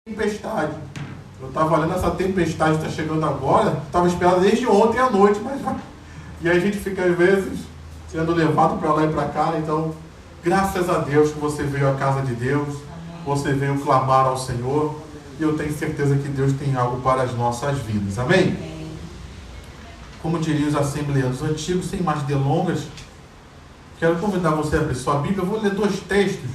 tempestade. Eu estava olhando essa tempestade que está chegando agora, estava esperando desde ontem à noite, mas e aí a gente fica às vezes sendo levado para lá e para cá. Então, graças a Deus que você veio à casa de Deus, você veio clamar ao Senhor, e eu tenho certeza que Deus tem algo para as nossas vidas. Amém? Como diriam os assembleanos antigos, sem mais delongas, quero convidar você a abrir sua Bíblia. Eu vou ler 2 textos.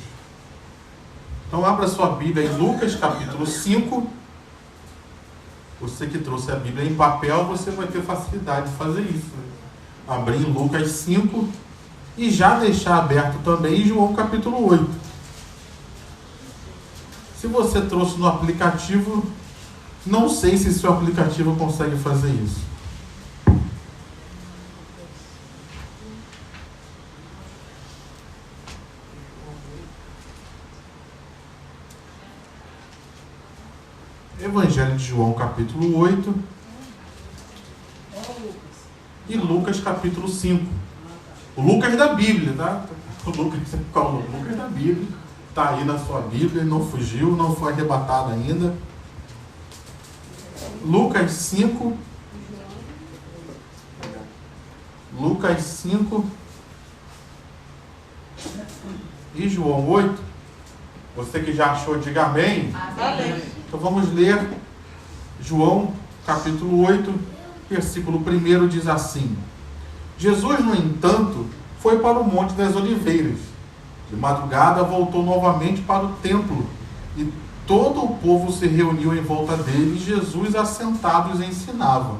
Então abra sua Bíblia em Lucas capítulo 5. Você que trouxe a Bíblia em papel, você vai ter facilidade de fazer isso. Abrir em Lucas 5 e já deixar aberto também em João capítulo 8. Se você trouxe no aplicativo, não sei se seu aplicativo consegue fazer isso. Evangelho de João capítulo 8 e Lucas capítulo 5. O Lucas da Bíblia, tá? O Lucas da Bíblia. Está aí na sua Bíblia, não fugiu, não foi arrebatado ainda. Lucas 5. Lucas 5 e João 8. Você que já achou, diga amém. Amém. Então vamos ler João capítulo 8, versículo 1 diz assim: Jesus, no entanto, foi para o Monte das Oliveiras. De madrugada voltou novamente para o templo, e todo o povo se reuniu em volta dele, e Jesus assentado os ensinava.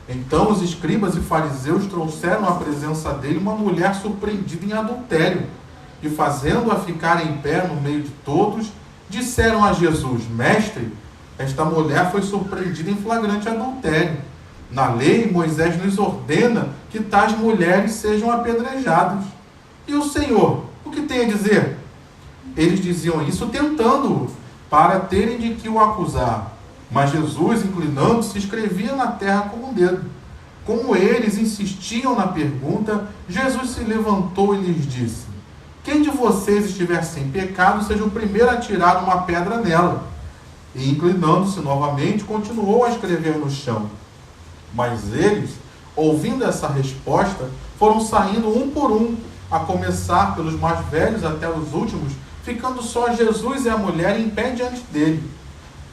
Então os escribas e fariseus trouxeram à presença dele uma mulher surpreendida em adultério, e fazendo-a ficar em pé no meio de todos, disseram a Jesus: Mestre, esta mulher foi surpreendida em flagrante adultério. Na lei, Moisés nos ordena que tais mulheres sejam apedrejadas. E o Senhor, o que tem a dizer? Eles diziam isso tentando-o, para terem de que o acusar. Mas Jesus, inclinando-se, escrevia na terra com o dedo. Como eles insistiam na pergunta, Jesus se levantou e lhes disse: Quem de vocês estiver sem pecado, seja o primeiro a tirar uma pedra nela. E inclinando-se novamente, continuou a escrever no chão. Mas eles, ouvindo essa resposta, foram saindo um por um, a começar pelos mais velhos até os últimos, ficando só Jesus e a mulher em pé diante dele.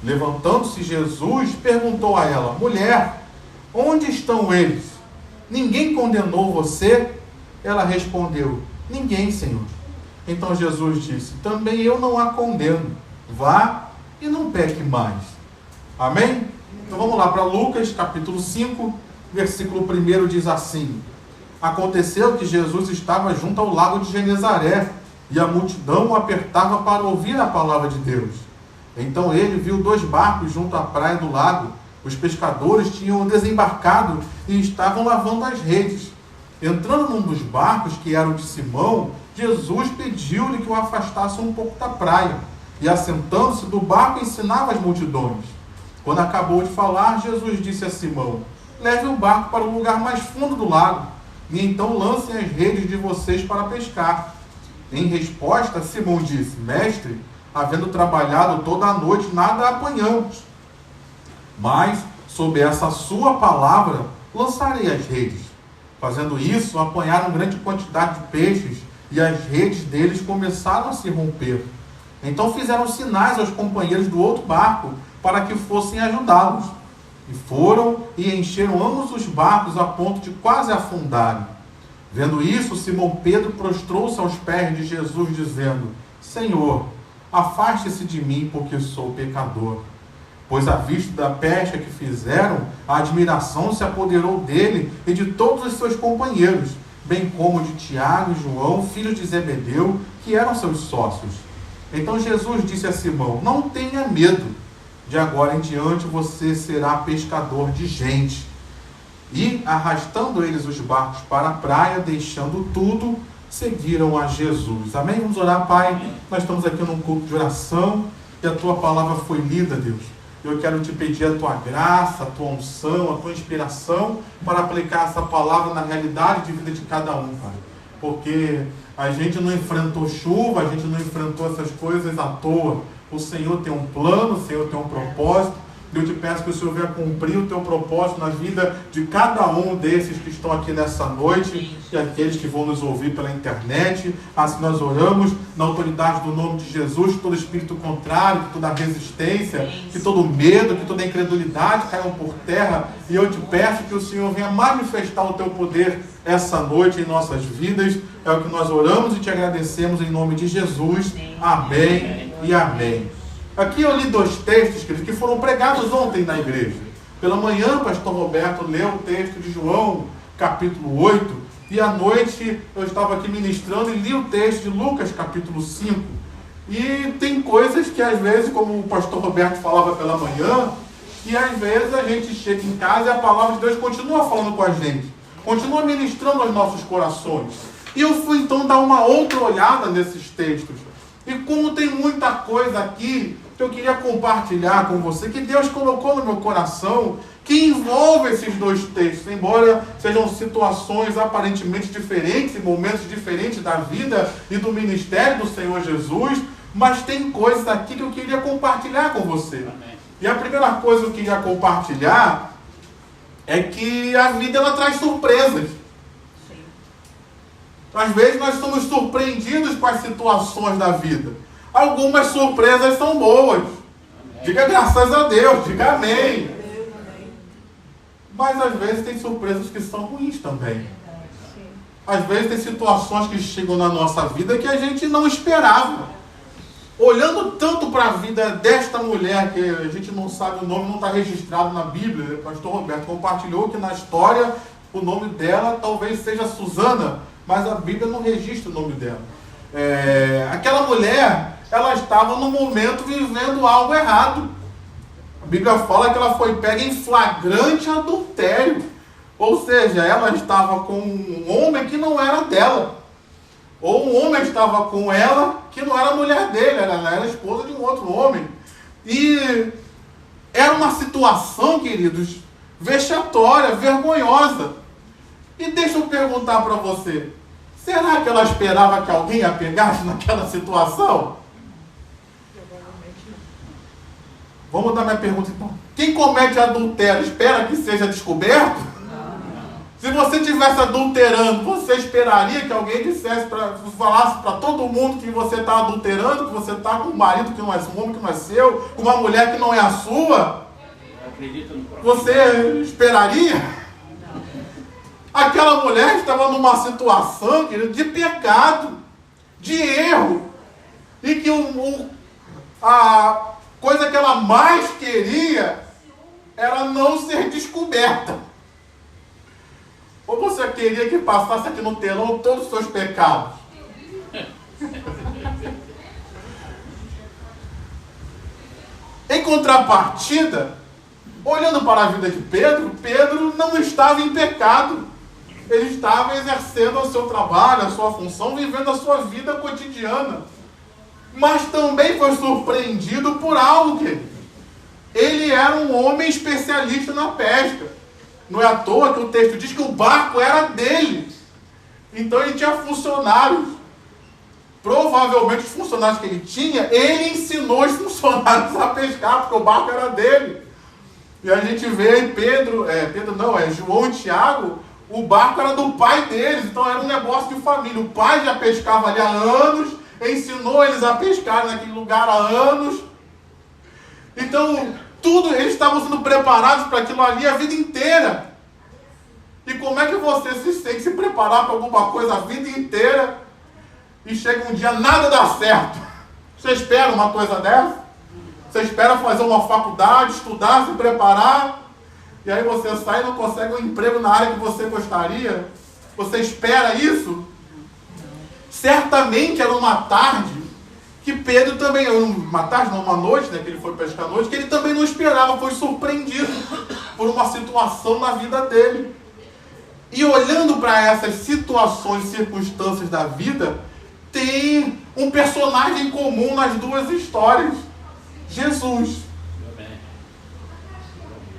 Levantando-se Jesus, perguntou a ela: Mulher, onde estão eles? Ninguém condenou você? Ela respondeu: Ninguém, Senhor. Então Jesus disse: Também eu não a condeno. Vá e não peque mais. Amém? Então vamos lá para Lucas capítulo 5, versículo 1 diz assim: Aconteceu que Jesus estava junto ao lago de Genezaré, e a multidão o apertava para ouvir a palavra de Deus. Então ele viu 2 barcos junto à praia do lago. Os pescadores tinham desembarcado e estavam lavando as redes. Entrando num dos barcos, que era o de Simão, Jesus pediu-lhe que o afastasse um pouco da praia, e assentando-se do barco ensinava as multidões. Quando acabou de falar, Jesus disse a Simão: Leve o barco para o lugar mais fundo do lago, e então lancem as redes de vocês para pescar. Em resposta, Simão disse: Mestre, havendo trabalhado toda a noite, nada apanhamos. Mas, sob essa sua palavra, lançarei as redes. Fazendo isso, apanharam grande quantidade de peixes, e as redes deles começaram a se romper. Então fizeram sinais aos companheiros do outro barco, para que fossem ajudá-los. E foram e encheram ambos os barcos a ponto de quase afundarem. Vendo isso, Simão Pedro prostrou-se aos pés de Jesus, dizendo: Senhor, afaste-se de mim, porque sou pecador. Pois, à vista da pesca que fizeram, a admiração se apoderou dele e de todos os seus companheiros, bem como de Tiago e João, filhos de Zebedeu, que eram seus sócios. Então Jesus disse a Simão: Não tenha medo, de agora em diante você será pescador de gente. E, arrastando eles os barcos para a praia, deixando tudo, seguiram a Jesus. Amém? Vamos orar, Pai. Nós estamos aqui num culto de oração e a Tua palavra foi lida, Deus. Eu quero te pedir a Tua graça, a Tua unção, a Tua inspiração para aplicar essa palavra na realidade de vida de cada um, Pai. Porque a gente não enfrentou chuva, a gente não enfrentou essas coisas à toa. O Senhor tem um plano, o Senhor tem um propósito. Eu te peço que o Senhor venha cumprir o teu propósito na vida de cada um desses que estão aqui nessa noite e aqueles que vão nos ouvir pela internet. Assim nós oramos na autoridade do nome de Jesus, que todo espírito contrário, que toda resistência, que todo medo, que toda incredulidade caiam por terra. E eu te peço que o Senhor venha manifestar o teu poder essa noite em nossas vidas. É o que nós oramos e te agradecemos em nome de Jesus. Amém e amém. Aqui eu li 2 textos, queridos, que foram pregados ontem na igreja. Pela manhã, o pastor Roberto leu o texto de João, capítulo 8, e à noite eu estava aqui ministrando e li o texto de Lucas, capítulo 5. E tem coisas que às vezes, como o pastor Roberto falava pela manhã, que às vezes a gente chega em casa e a palavra de Deus continua falando com a gente, continua ministrando aos nossos corações. E eu fui então dar uma outra olhada nesses textos. E como tem muita coisa aqui que eu queria compartilhar com você, que Deus colocou no meu coração, que envolve esses 2 textos, embora sejam situações aparentemente diferentes, momentos diferentes da vida e do ministério do Senhor Jesus, mas tem coisas aqui que eu queria compartilhar com você. Amém. E a primeira coisa que eu queria compartilhar é que a vida ela traz surpresas. Às vezes nós somos surpreendidos com as situações da vida. Algumas surpresas são boas. Amém. Diga graças a Deus, diga amém. Mas às vezes tem surpresas que são ruins também. Às vezes tem situações que chegam na nossa vida que a gente não esperava. Olhando tanto para a vida desta mulher, que a gente não sabe o nome, não está registrado na Bíblia, o pastor Roberto compartilhou que na história o nome dela talvez seja Susana, mas a Bíblia não registra o nome dela. Aquela mulher, ela estava no momento vivendo algo errado. A Bíblia fala que ela foi pega em flagrante adultério. Ou seja, ela estava com um homem que não era dela. Ou um homem estava com ela que não era mulher dele, ela era esposa de um outro homem. E era uma situação, queridos, vexatória, vergonhosa. E deixa eu perguntar para você, será que ela esperava que alguém a pegasse naquela situação? Vamos dar minha pergunta então. Quem comete adultério espera que seja descoberto? Não. Se você estivesse adulterando, você esperaria que alguém falasse para todo mundo que você está adulterando, que você está com um marido que não é um homem que não é seu, com uma mulher que não é a sua? Você esperaria? Aquela mulher estava numa situação, querido, de pecado, de erro, e que a coisa que ela mais queria era não ser descoberta. Ou você queria que passasse aqui no telão todos os seus pecados? Em contrapartida, olhando para a vida de Pedro, Pedro não estava em pecado. Ele estava exercendo o seu trabalho, a sua função, vivendo a sua vida cotidiana. Mas também foi surpreendido por algo, querido. Ele era um homem especialista na pesca. Não é à toa que o texto diz que o barco era dele. Então ele tinha funcionários. Provavelmente os funcionários que ele tinha, ele ensinou os funcionários a pescar, porque o barco era dele. E a gente vê em João e Tiago, o barco era do pai deles, então era um negócio de família. O pai já pescava ali há anos, ensinou eles a pescar naquele lugar há anos. Então, eles estavam sendo preparados para aquilo ali a vida inteira. E como é que você se preparar para alguma coisa a vida inteira e chega um dia nada dá certo? Você espera uma coisa dessa? Você espera fazer uma faculdade, estudar, se preparar, e aí você sai e não consegue um emprego na área que você gostaria? Você espera isso? Certamente era uma tarde que Pedro também, uma noite, né, que ele foi pescar à noite, que ele também não esperava, foi surpreendido por uma situação na vida dele. E olhando para essas situações e circunstâncias da vida, tem um personagem comum nas duas histórias: Jesus.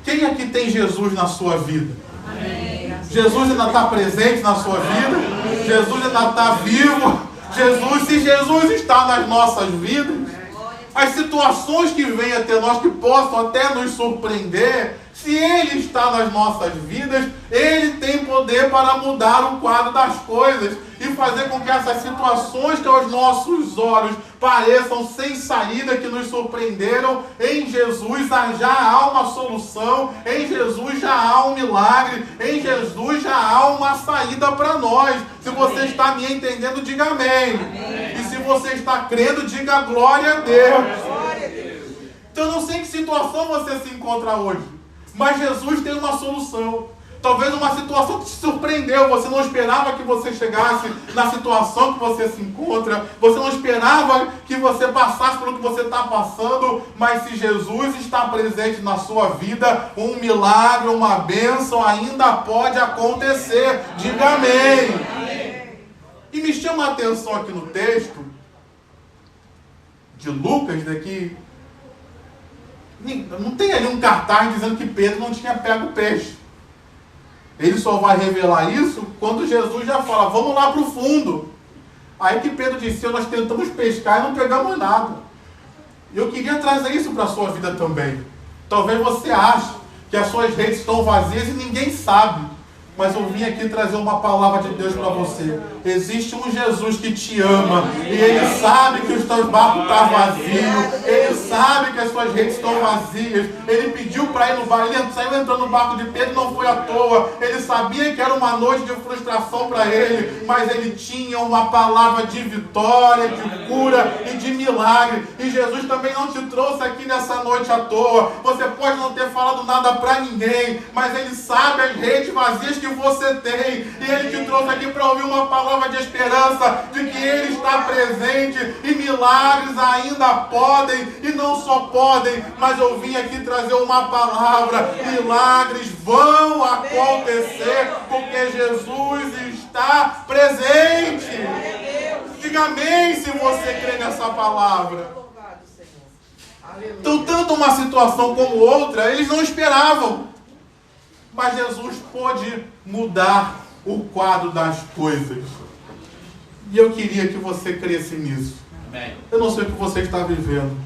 Quem aqui tem Jesus na sua vida? Amém. Jesus ainda está presente na sua vida? Amém. Jesus ainda está vivo? Se Jesus está nas nossas vidas, as situações que vêm até nós, que possam até nos surpreender, se Ele está nas nossas vidas, Ele tem poder para mudar o quadro das coisas e fazer com que essas situações que aos nossos olhos pareçam sem saída, que nos surpreenderam, em Jesus já há uma solução, em Jesus já há um milagre, em Jesus já há uma saída para nós. Se você está me entendendo, diga amém. E se você está crendo, diga glória a Deus. Então eu não sei em que situação você se encontra hoje, mas Jesus tem uma solução. Talvez uma situação que te surpreendeu, você não esperava que você chegasse na situação que você se encontra, você não esperava que você passasse pelo que você está passando, mas se Jesus está presente na sua vida, um milagre, uma bênção ainda pode acontecer. Diga amém. E me chama a atenção aqui no texto de Lucas, né, que não tem ali um cartaz dizendo que Pedro não tinha pego o peixe. Ele só vai revelar isso quando Jesus já fala, vamos lá para o fundo. Aí que Pedro disse, nós tentamos pescar e não pegamos nada. E eu queria trazer isso para a sua vida também. Talvez você ache que as suas redes estão vazias e ninguém sabe. Mas eu vim aqui trazer uma palavra de Deus para você. Existe um Jesus que te ama. E Ele sabe que os teus barcos estão vazios. Ele sabe que as suas redes estão vazias. Ele pediu para ir no barco. Ele saiu entrando no barco de Pedro, não foi à toa. Ele sabia que era uma noite de frustração para ele. Mas ele tinha uma palavra de vitória, de cura e de milagre. E Jesus também não te trouxe aqui nessa noite à toa. Você pode não ter falado nada para ninguém. Mas Ele sabe as redes vazias que você tem, e Ele te trouxe aqui para ouvir uma palavra de esperança, de que Ele está presente, e milagres ainda podem, e não só podem, mas eu vim aqui trazer uma palavra, milagres vão acontecer, porque Jesus está presente. Diga amém se você crê nessa palavra. Então, tanto uma situação como outra, eles não esperavam. Mas Jesus pôde mudar o quadro das coisas. E eu queria que você cresce nisso. Amém. Eu não sei o que você está vivendo.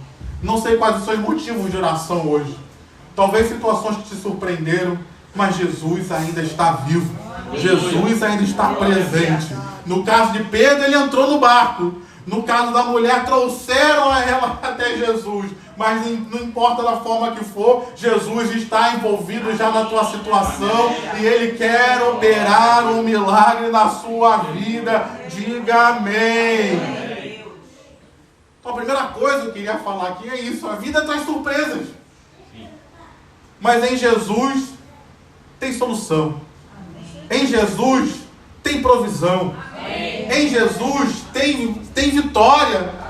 Não sei quais os seus motivos de oração hoje. Talvez situações que te surpreenderam, mas Jesus ainda está vivo. Jesus ainda está presente. No caso de Pedro, ele entrou no barco. No caso da mulher, trouxeram ela até Jesus. Mas não importa da forma que for, Jesus está envolvido já na tua situação e Ele quer operar um milagre na sua vida. Diga amém. Então a primeira coisa que eu queria falar aqui é isso. A vida traz surpresas. Mas em Jesus tem solução. Em Jesus tem provisão. Em Jesus tem vitória.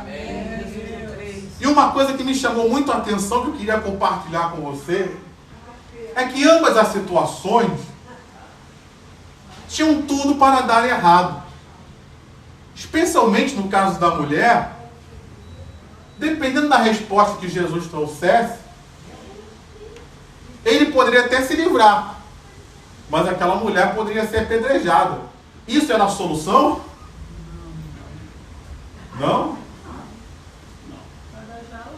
E uma coisa que me chamou muito a atenção, que eu queria compartilhar com você, é que ambas as situações tinham tudo para dar errado. Especialmente no caso da mulher, dependendo da resposta que Jesus trouxesse, ele poderia até se livrar, mas aquela mulher poderia ser apedrejada. Isso era a solução? Não?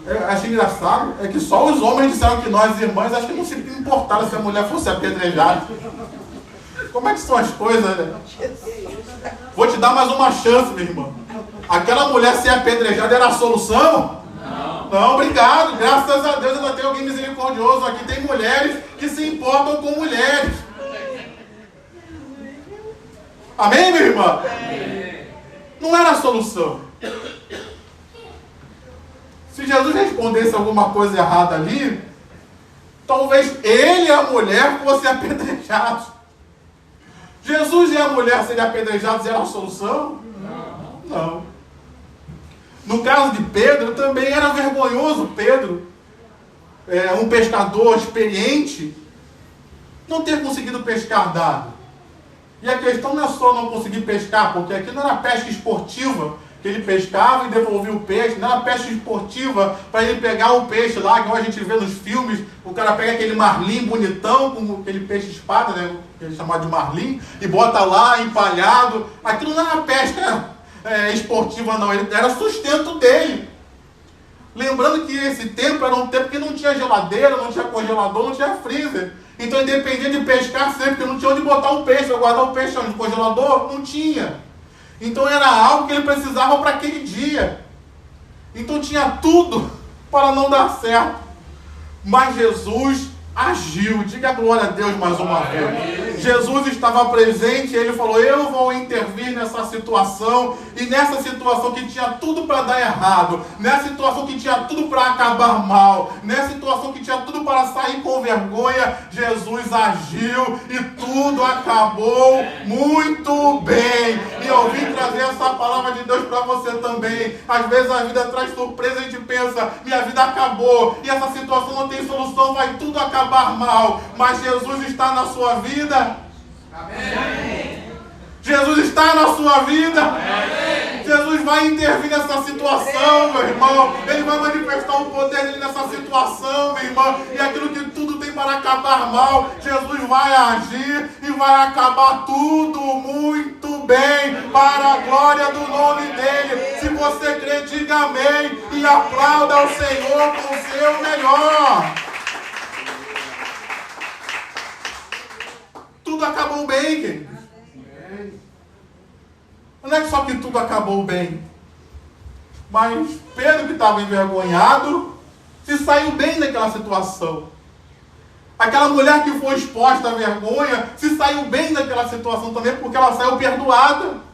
Eu acho engraçado, é que só os homens disseram que nós, irmãs, acho que não se importaram se a mulher fosse apedrejada. Como é que são as coisas, né? Vou te dar mais uma chance, minha irmã. Aquela mulher ser apedrejada era a solução? Não, obrigado. Graças a Deus ainda tem alguém misericordioso. Aqui tem mulheres que se importam com mulheres. Amém, minha irmã? Não era a solução. Se Jesus respondesse alguma coisa errada ali, talvez ele e a mulher fossem apedrejados. Jesus e a mulher serem apedrejados era a solução? Não. No caso de Pedro, também era vergonhoso Pedro, um pescador experiente, não ter conseguido pescar dado. E a questão não é só não conseguir pescar, porque aqui não era pesca esportiva, que ele pescava e devolvia o peixe, não era pesca esportiva para ele pegar o peixe lá, que a gente vê nos filmes, o cara pega aquele marlim bonitão, com aquele peixe espada, né, que ele chamava de marlim, e bota lá empalhado. Aquilo não era pesca esportiva não, ele era sustento dele. Lembrando que esse tempo era um tempo que não tinha geladeira, não tinha congelador, não tinha freezer. Então ele dependia de pescar sempre, porque não tinha onde botar o peixe, para guardar o peixe onde? No congelador? Não tinha. Então era algo que ele precisava para aquele dia. Então tinha tudo para não dar certo. Mas Jesus agiu. Diga glória a Deus mais uma vez. Jesus estava presente e ele falou: eu vou intervir nessa situação. E nessa situação que tinha tudo para dar errado, nessa situação que tinha tudo para acabar mal, nessa situação que tinha tudo para sair com vergonha, Jesus agiu e tudo acabou muito bem. E eu vim trazer essa palavra de Deus para você também. Às vezes a vida traz surpresa e a gente pensa: minha vida acabou e essa situação não tem solução, vai tudo acabar mal. Mas Jesus está na sua vida. Amém. Jesus está na sua vida. Amém. Jesus vai intervir nessa situação, meu irmão. Ele vai manifestar o poder dele nessa situação, meu irmão. E aquilo que tudo tem para acabar mal, Jesus vai agir e vai acabar tudo muito bem para a glória do nome dele. Se você crê, diga amém e aplauda ao Senhor com o seu melhor. Tudo acabou bem, querido. Não é só que tudo acabou bem, mas Pedro, que estava envergonhado, se saiu bem naquela situação. Aquela mulher que foi exposta à vergonha se saiu bem naquela situação também, porque ela saiu perdoada.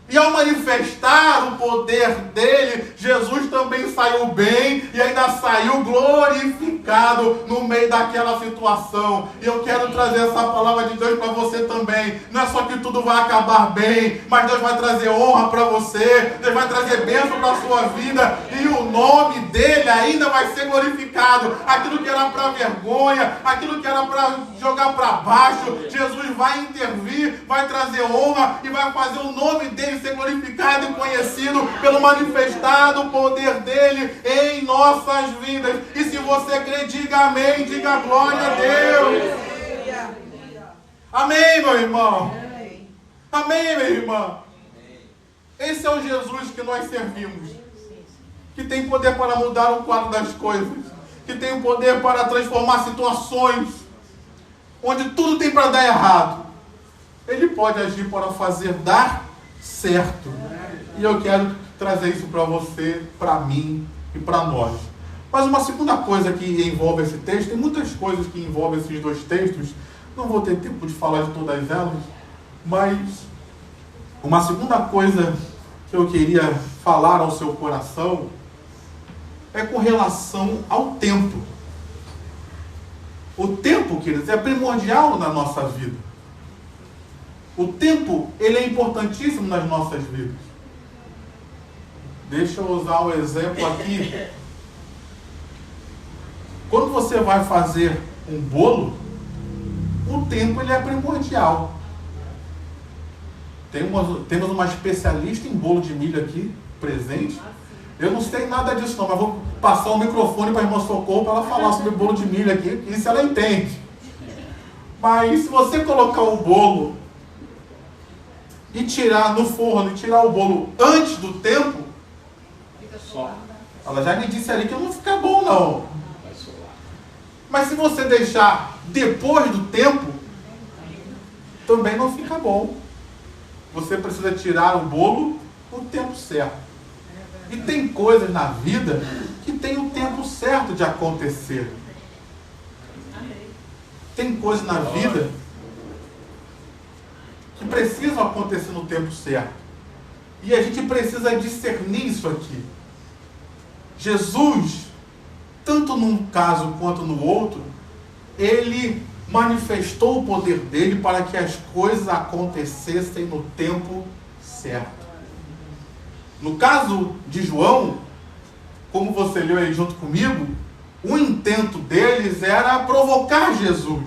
E ao manifestar o poder dele, Jesus também saiu bem e ainda saiu glorificado no meio daquela situação. E eu quero trazer essa palavra de Deus para você também. Não é só que tudo vai acabar bem, mas Deus vai trazer honra para você, Deus vai trazer bênção para a sua vida e o nome dele ainda vai ser glorificado. Aquilo que era para vergonha, aquilo que era para jogar para baixo, Jesus vai intervir, vai trazer honra e vai fazer o nome dele ser glorificado e conhecido pelo manifestado poder dele em nossas vidas. E se você crê, diga amém, diga glória a Deus. Amém, meu irmão. Amém, minha irmã. Esse é o Jesus que nós servimos, que tem poder para mudar o quadro das coisas, que tem o poder para transformar situações onde tudo tem para dar errado. Ele pode agir para fazer dar certo. E eu quero trazer isso para você, para mim e para nós. Mas uma segunda coisa que envolve esse texto, tem muitas coisas que envolvem esses dois textos, não vou ter tempo de falar de todas elas, mas uma segunda coisa que eu queria falar ao seu coração é com relação ao tempo. O tempo, queridos, é primordial na nossa vida. O tempo, ele é importantíssimo nas nossas vidas. Deixa eu usar um exemplo aqui. Quando você vai fazer um bolo, o tempo ele é primordial. Temos uma especialista em bolo de milho aqui, presente. Eu não sei nada disso não, mas vou passar o microfone para a irmã Socorro para ela falar sobre bolo de milho aqui, isso ela entende. Mas se você colocar o bolo e tirar no forno, e tirar o bolo antes do tempo, ela já me disse ali que não fica bom não. Mas se você deixar depois do tempo, também não fica bom. Você precisa tirar o bolo no tempo certo. E tem coisas na vida que tem o tempo certo de acontecer. Tem coisas na vida que precisam acontecer no tempo certo. E a gente precisa discernir isso aqui. Jesus, tanto num caso quanto no outro, ele manifestou o poder dele para que as coisas acontecessem no tempo certo. No caso de João, como você leu aí junto comigo, o intento deles era provocar Jesus.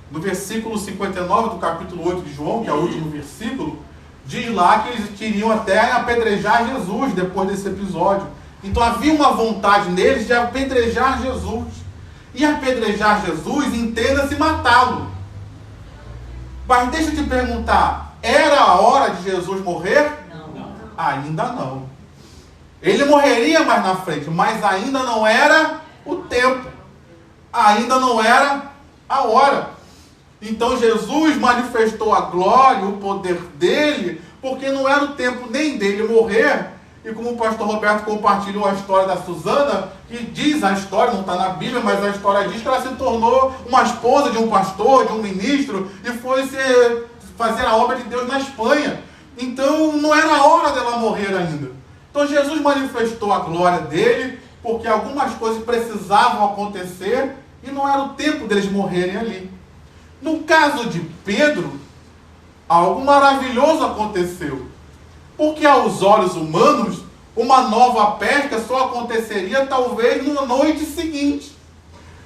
No versículo 59 do capítulo 8 de João, que é o último versículo, diz lá que eles queriam até apedrejar Jesus depois desse episódio. Então havia uma vontade neles de apedrejar Jesus. E apedrejar Jesus, entenda-se matá-lo. Mas deixa eu te perguntar, era a hora de Jesus morrer? Não. Ainda não. Ele morreria mais na frente, mas ainda não era o tempo. Ainda não era a hora. Então Jesus manifestou a glória, o poder dele, porque não era o tempo nem dele morrer. E como o pastor Roberto compartilhou a história da Susana, que diz a história, não está na Bíblia, mas a história diz que ela se tornou uma esposa de um pastor, de um ministro, e foi fazer a obra de Deus na Espanha. Então não era a hora dela morrer ainda. Então Jesus manifestou a glória dele, porque algumas coisas precisavam acontecer, e não era o tempo deles morrerem ali. No caso de Pedro, algo maravilhoso aconteceu. Porque aos olhos humanos, uma nova pesca só aconteceria talvez na noite seguinte.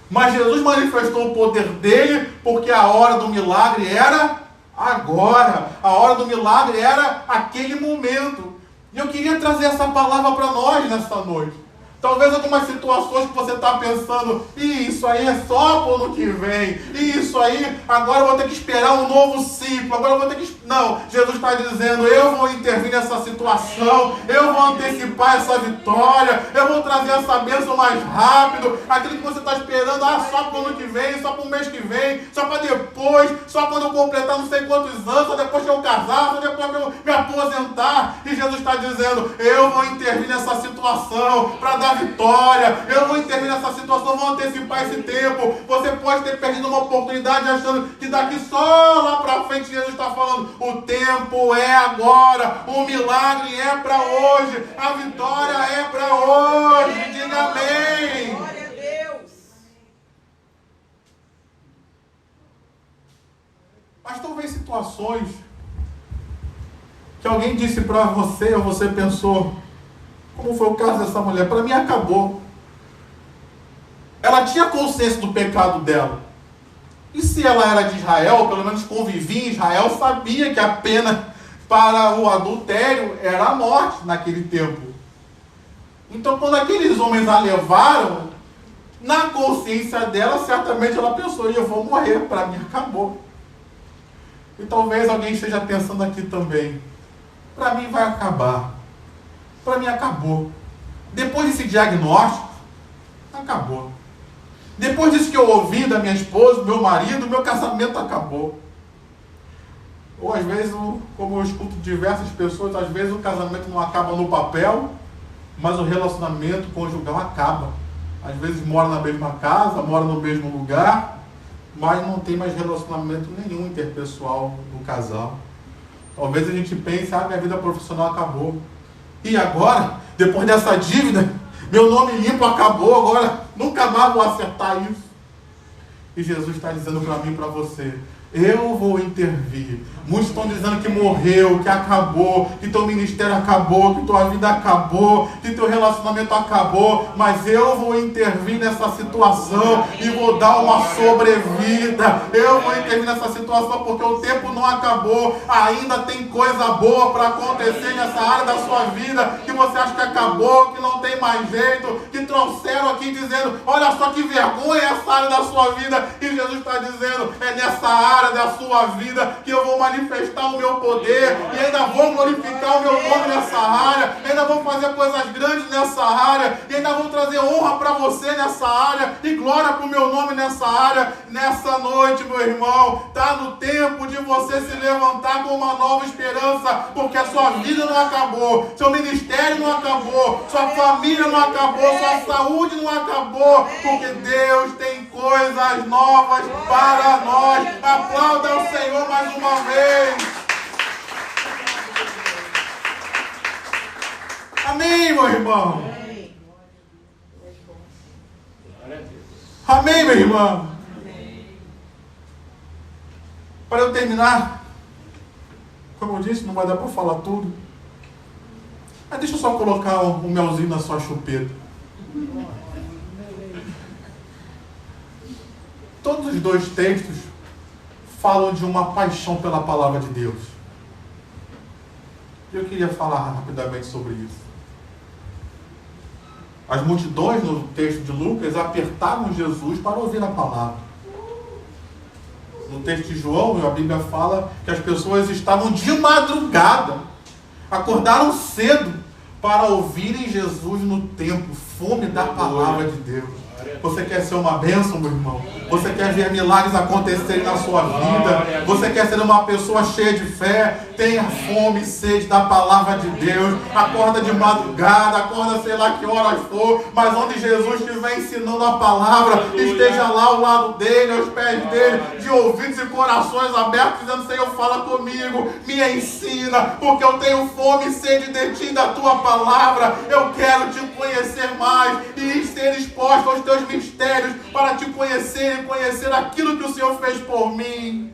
Mas Jesus manifestou o poder dele, porque a hora do milagre era agora. A hora do milagre era aquele momento. E eu queria trazer essa palavra para nós nessa noite. Talvez algumas situações que você está pensando, isso aí é só para o ano que vem, isso aí, agora eu vou ter que esperar um novo ciclo, agora eu vou ter que... Não, Jesus está dizendo, eu vou intervir nessa situação, eu vou antecipar essa vitória, eu vou trazer essa bênção mais rápido, aquilo que você está esperando, só para o ano que vem, só para o mês que vem, só para depois, só quando eu completar não sei quantos anos, só depois que eu casar, só depois que eu me aposentar. E Jesus está dizendo, eu vou intervir nessa situação para dar vitória, eu vou intervir nessa situação, vou antecipar esse tempo. Você pode ter perdido uma oportunidade achando que daqui só lá para frente Jesus está falando, o tempo é agora, o milagre é para hoje, a vitória é para hoje. Diga amém. Glória a Deus. Mas talvez situações que alguém disse para você, ou você pensou, como foi o caso dessa mulher, para mim acabou. Ela tinha consciência do pecado dela. E se ela era de Israel, pelo menos convivia em Israel, sabia que a pena para o adultério era a morte naquele tempo. Então quando aqueles homens a levaram, na consciência dela, certamente ela pensou, eu vou morrer, para mim acabou. E talvez alguém esteja pensando aqui também, para mim vai acabar. Para mim acabou. Depois desse diagnóstico, acabou. Depois disso que eu ouvi da minha esposa, do meu marido, meu casamento acabou. Ou às vezes, como eu escuto diversas pessoas, às vezes o casamento não acaba no papel, mas o relacionamento conjugal acaba. Às vezes mora na mesma casa, mora no mesmo lugar, mas não tem mais relacionamento nenhum interpessoal no casal. Talvez a gente pense, minha vida profissional acabou. E agora, depois dessa dívida, meu nome limpo acabou, agora nunca mais vou acertar isso. E Jesus está dizendo para mim e para você, eu vou intervir. Muitos estão dizendo que morreu, que acabou, que teu ministério acabou, que tua vida acabou, que teu relacionamento acabou, mas eu vou intervir nessa situação e vou dar uma sobrevida. Eu vou intervir nessa situação porque o tempo não acabou, ainda tem coisa boa para acontecer nessa área da sua vida, que você acha que acabou, que não tem mais jeito, que trouxeram aqui dizendo, olha só que vergonha essa área da sua vida, e Jesus está dizendo, é nessa área da sua vida que eu vou manifestar o meu poder e ainda vou glorificar o meu nome nessa área, ainda vou fazer coisas grandes nessa área e ainda vou trazer honra para você nessa área e glória para o meu nome nessa área. Nessa noite, meu irmão, está no tempo de você se levantar com uma nova esperança, porque a sua vida não acabou, seu ministério não acabou, sua família não acabou, sua saúde não acabou, porque Deus tem coisas novas para nós. Aplauda ao Senhor mais uma vez. Amém, meu irmão. Amém, meu irmão. Para eu terminar, como eu disse, não vai dar para falar tudo. Mas deixa eu só colocar um melzinho na sua chupeta. Todos os dois textos falam de uma paixão pela palavra de Deus. Eu queria falar rapidamente sobre isso. As multidões, no texto de Lucas, apertavam Jesus para ouvir a palavra. No texto de João, a Bíblia fala que as pessoas estavam de madrugada, acordaram cedo para ouvirem Jesus no templo, fome da palavra de Deus. Você quer ser uma bênção, meu irmão? Você quer ver milagres acontecerem na sua vida? Você quer ser uma pessoa cheia de fé? Tenha fome e sede da palavra de Deus. Acorda de madrugada, acorda sei lá que horas for, mas onde Jesus estiver ensinando a palavra, esteja lá ao lado dele, aos pés dele, de ouvidos e corações abertos, dizendo: Senhor, fala comigo, me ensina, porque eu tenho fome e sede de ti, da tua palavra. Eu quero te conhecer mais e ser exposto aos teus mistérios para te conhecer e conhecer aquilo que o Senhor fez por mim.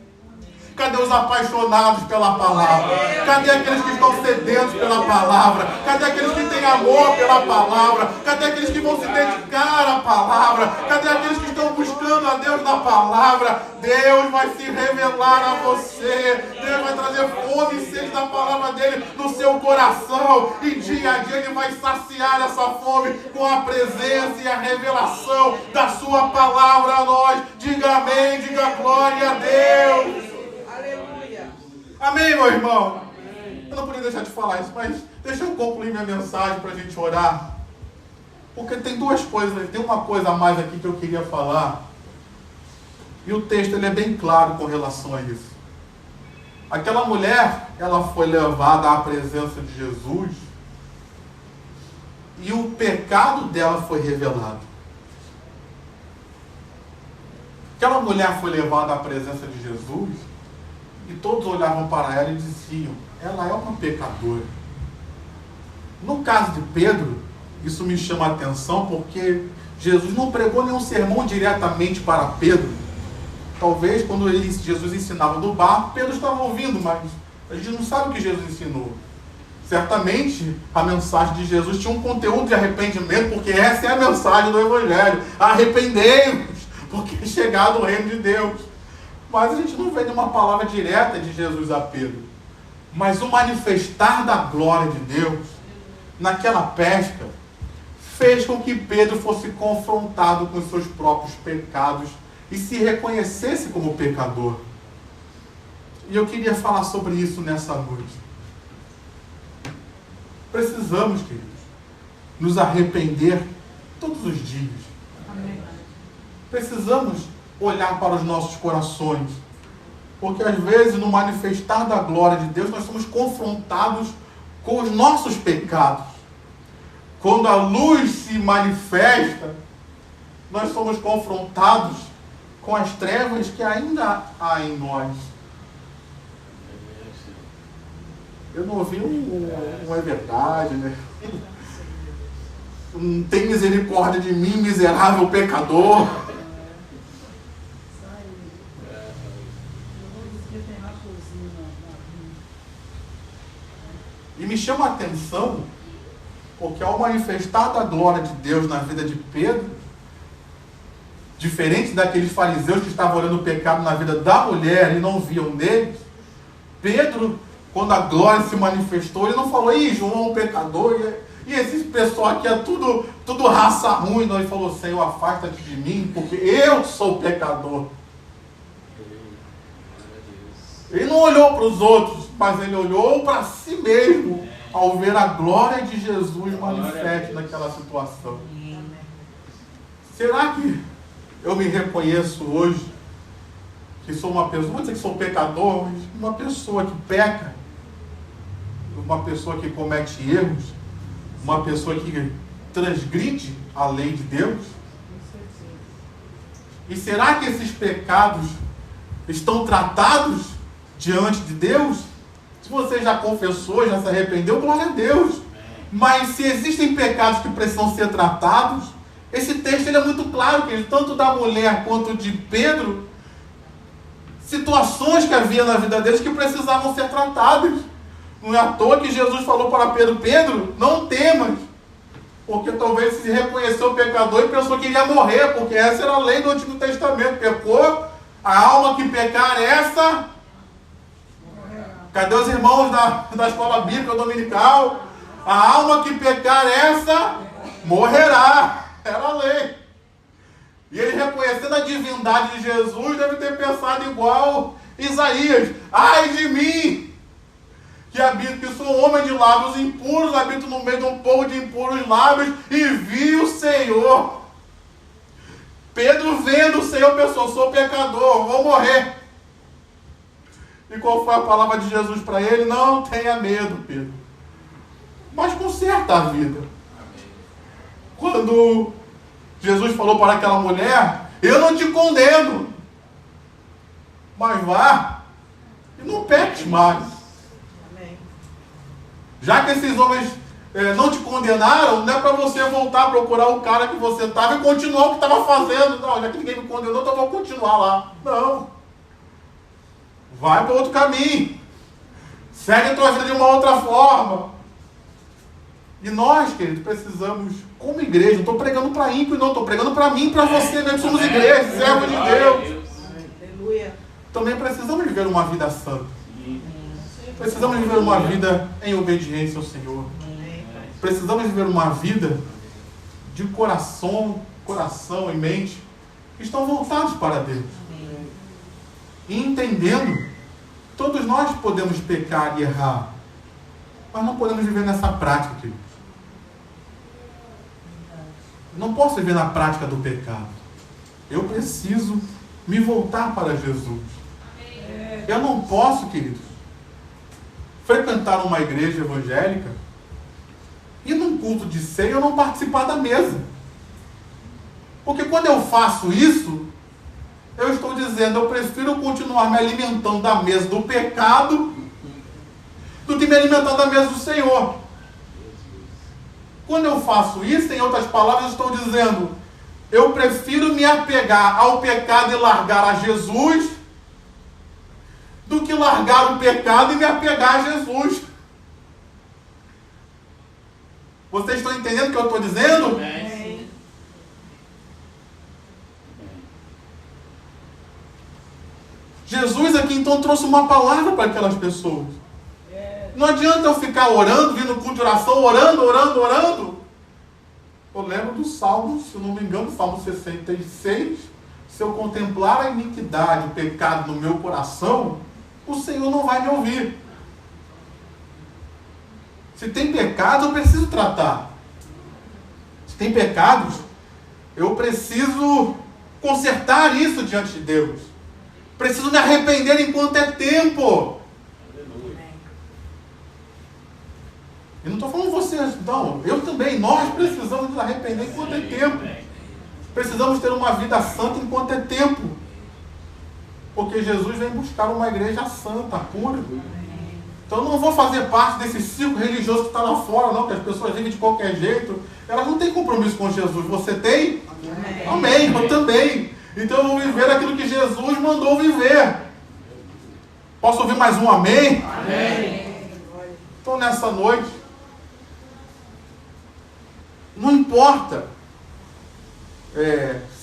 Cadê os apaixonados pela palavra? Cadê aqueles que estão sedentos pela palavra? Cadê aqueles que têm amor pela palavra? Cadê aqueles que vão se dedicar à palavra? Cadê aqueles que estão buscando a Deus na palavra? Deus vai se revelar a você. Deus vai trazer fome e sede da palavra dele no seu coração. E dia a dia ele vai saciar essa fome com a presença e a revelação da sua palavra a nós. Diga amém, diga glória a Deus. Amém, meu irmão? Eu não podia deixar de falar isso, mas deixa eu concluir minha mensagem para a gente orar. Porque tem duas coisas, tem uma coisa a mais aqui que eu queria falar. E o texto ele é bem claro com relação a isso. Aquela mulher, ela foi levada à presença de Jesus e o pecado dela foi revelado. Aquela mulher foi levada à presença de Jesus e todos olhavam para ela e diziam: ela é uma pecadora. No caso de Pedro, isso me chama a atenção porque Jesus não pregou nenhum sermão diretamente para Pedro. Talvez quando Jesus ensinava do barco, Pedro estava ouvindo, mas a gente não sabe o que Jesus ensinou. Certamente a mensagem de Jesus tinha um conteúdo de arrependimento, porque essa é a mensagem do Evangelho: arrependei-vos, porque é chegado o reino de Deus. Mas a gente não vê nenhuma palavra direta de Jesus a Pedro. Mas o manifestar da glória de Deus naquela pesca fez com que Pedro fosse confrontado com os seus próprios pecados e se reconhecesse como pecador. E eu queria falar sobre isso nessa noite. Precisamos, queridos, nos arrepender todos os dias. Amém. Precisamos olhar para os nossos corações, porque às vezes no manifestar da glória de Deus nós somos confrontados com os nossos pecados. Quando a luz se manifesta, nós somos confrontados com as trevas que ainda há em nós. Eu não ouvi um é verdade, né? Não tem misericórdia de mim, miserável pecador. E me chama a atenção, porque ao manifestar da glória de Deus na vida de Pedro, diferente daqueles fariseus que estavam olhando o pecado na vida da mulher e não viam neles, Pedro, quando a glória se manifestou, ele não falou: ih, João é um pecador, e esse pessoal aqui é tudo raça ruim. Não, ele falou: Senhor, afasta-te de mim, porque eu sou pecador. Ele não olhou para os outros, mas ele olhou para si mesmo ao ver a glória de Jesus manifesta naquela situação. Será que eu me reconheço hoje que sou uma pessoa, vou dizer que sou pecador, mas uma pessoa que peca, uma pessoa que comete erros, uma pessoa que transgride a lei de Deus? E será que esses pecados estão tratados diante de Deus? Se você já confessou, já se arrependeu, glória a Deus. Mas se existem pecados que precisam ser tratados, esse texto ele é muito claro, que tanto da mulher quanto de Pedro, situações que havia na vida deles que precisavam ser tratadas. Não é à toa que Jesus falou para Pedro: Pedro, não temas, porque talvez se reconheceu o pecador e pensou que iria morrer, porque essa era a lei do Antigo Testamento. Pecou, a alma que pecar, essa... Cadê os irmãos da escola bíblica dominical? A alma que pecar, essa morrerá. Era a lei. E ele, reconhecendo a divindade de Jesus, deve ter pensado igual Isaías: ai de mim, que sou homem de lábios impuros, habito no meio de um povo de impuros lábios e vi o Senhor. Pedro vendo o Senhor pensou, sou pecador, vou morrer. E qual foi a palavra de Jesus para ele? Não tenha medo, Pedro, mas conserta a vida. Quando Jesus falou para aquela mulher, eu não te condeno, mas vá e não peques mais. Já que esses homens não te condenaram, não é para você voltar a procurar o cara que você estava e continuar o que estava fazendo. Não, já que ninguém me condenou, então eu vou continuar lá. Não. Vai para outro caminho. Segue a tua vida de uma outra forma. E nós, queridos, precisamos, como igreja, não estou pregando para ímpio, não, estou pregando para mim e para você, né? Somos igreja, servos de Deus. Aleluia. Também precisamos viver uma vida santa. Precisamos viver uma vida em obediência ao Senhor. Precisamos viver uma vida de coração e mente que estão voltados para Deus. E entendendo, todos nós podemos pecar e errar, mas não podemos viver nessa prática, queridos. Não posso viver na prática do pecado. Eu preciso me voltar para Jesus. Eu não posso, queridos, frequentar uma igreja evangélica e num culto de ceia eu não participar da mesa. Porque quando eu faço isso, eu estou dizendo, eu prefiro continuar me alimentando da mesa do pecado do que me alimentar da mesa do Senhor. Quando eu faço isso, em outras palavras, eu estou dizendo, eu prefiro me apegar ao pecado e largar a Jesus do que largar o pecado e me apegar a Jesus. Vocês estão entendendo o que eu estou dizendo? Jesus aqui então trouxe uma palavra para aquelas pessoas. Não adianta eu ficar orando, vindo no culto de oração, orando. Eu lembro do Salmo, se eu não me engano, Salmo 66. Se eu contemplar a iniquidade, o pecado no meu coração, o Senhor não vai me ouvir. Se tem pecado, eu preciso tratar. Se tem pecados, eu preciso consertar isso diante de Deus. Preciso me arrepender enquanto é tempo. Eu não estou falando vocês, não. Eu também. Nós precisamos nos arrepender enquanto é tempo. Precisamos ter uma vida santa enquanto é tempo. Porque Jesus vem buscar uma igreja santa, pura. Então eu não vou fazer parte desse círculo religioso que está lá fora, não. Que as pessoas vivem de qualquer jeito. Elas não têm compromisso com Jesus. Você tem? Amém. Eu também. Então eu vou viver aquilo que Jesus mandou viver. Posso ouvir mais um amém? Amém. Então nessa noite, não importa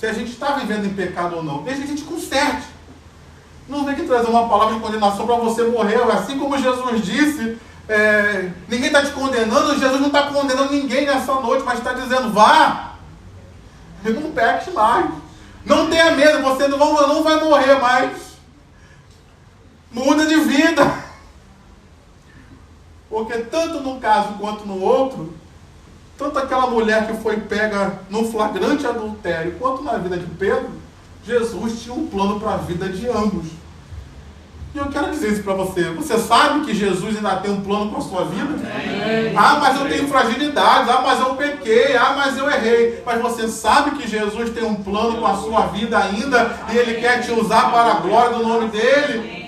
se a gente está vivendo em pecado ou não, desde que a gente conserte. Não vem aqui trazer uma palavra de condenação para você morrer. Assim como Jesus disse, ninguém está te condenando, Jesus não está condenando ninguém nessa noite, mas está dizendo, vá e não peques mais. Não tenha medo, você não vai morrer mais. Muda de vida. Porque tanto num caso quanto no outro, tanto aquela mulher que foi pega no flagrante adultério, quanto na vida de Pedro, Jesus tinha um plano para a vida de ambos. E eu quero dizer isso para você. Você sabe que Jesus ainda tem um plano para a sua vida? Ah, mas eu tenho fragilidades. Ah, mas eu pequei. Ah, mas eu errei. Mas você sabe que Jesus tem um plano com a sua vida ainda e Ele quer te usar para a glória do nome dEle?